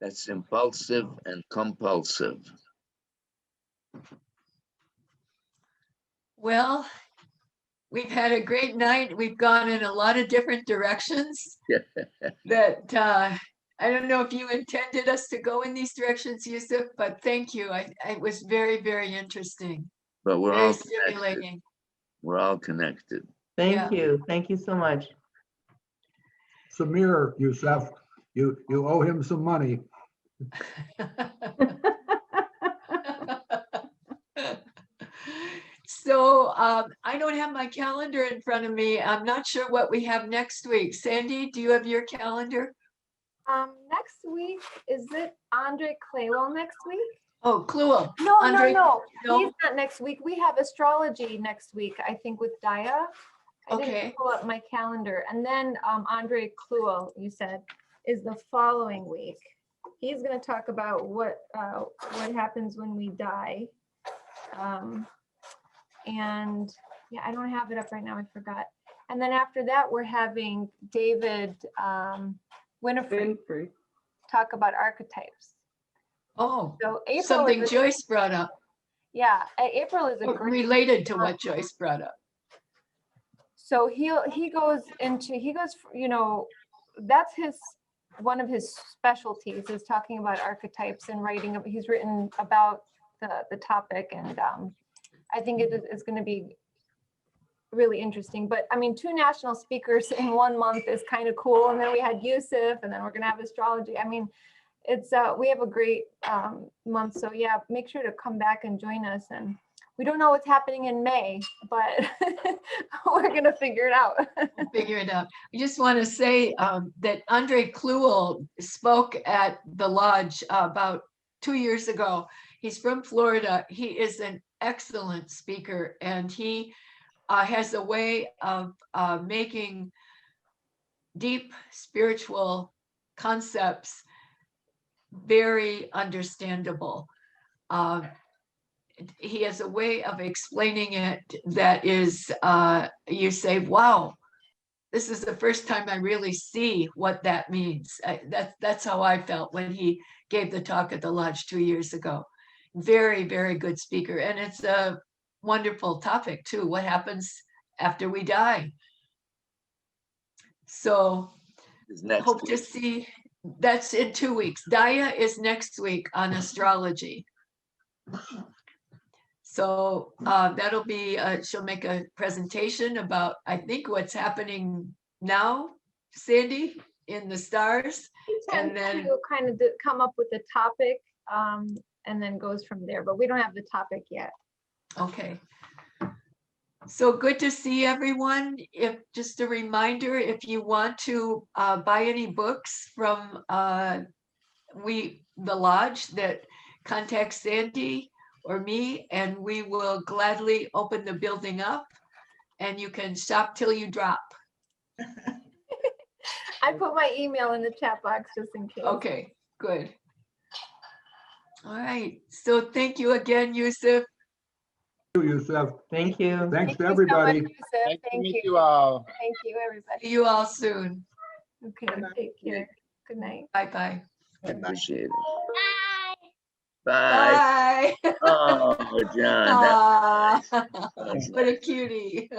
That's impulsive and compulsive. Well, we've had a great night. We've gone in a lot of different directions that I don't know if you intended us to go in these directions, Yusuf, but thank you. It was very, very interesting. But we're Very all connected. stimulating. We're all connected. Thank you. Thank you so much. Samir, Yusuf, you owe him some money. So I don't have my calendar in front of me. I'm not sure what we have next week. Sandy, do you have your calendar? Next week, is it Andre Claywell next week? Oh, Kluel. No, Andre, no. no? He's not next week. We have astrology next week, I think, with Daya. I Okay. didn't pull up my calendar. And then Andre Kluel, you said, is the following week. He's going to talk about what happens when we die. And yeah, I don't have it up right now. I forgot. And then after that, we're having David Winifred talk about archetypes. Oh, so April something Joyce brought up. Yeah, April is a great related to what Joyce brought up. So he goes, you know, that's one of his specialties is talking about archetypes and writing. He's written about the topic, and I think it's going to be really interesting. But I mean, 2 national speakers in 1 month is kind of cool. And then we had Yusuf, and then we're going to have astrology. I mean, it's we have a great month. So yeah, make sure to come back and join us. And we don't know what's happening in May, but we're going to figure it out. Figure it out. I just want to say that Andre Kluel spoke at the lodge about 2 years ago. He's from Florida. He is an excellent speaker, and he has a way of making deep spiritual concepts very understandable. He has a way of explaining it that is, you say, wow, this is the first time I really see what that means. That's how I felt when he gave the talk at the lodge 2 years ago. Very, very good speaker. And it's a wonderful topic too. What happens after we die? So hope to see, that's in 2 weeks. Daya is next week on astrology. So that'll be, she'll make a presentation about, I think, what's happening now, Sandy, in the stars. And then kind of come up with a topic and then goes from there, but we don't have the topic yet. Okay. So good to see everyone. If just a reminder, if you want to buy any books from the lodge, that contact Sandy or me, and we will gladly open the building up, and you can shop till you drop. I put my email in the chat box just in case. Okay, good. All right. So thank you again, Yusuf. Thank you, Yusuf. Thank you. Thanks to so everybody. much, Yusuf. Nice to Thank meet you. you all. Thank you, everybody. See you all soon. Okay, take care. Good night. Bye-bye. I appreciate it. Bye. Bye. Oh, John. Aw, what a cutie.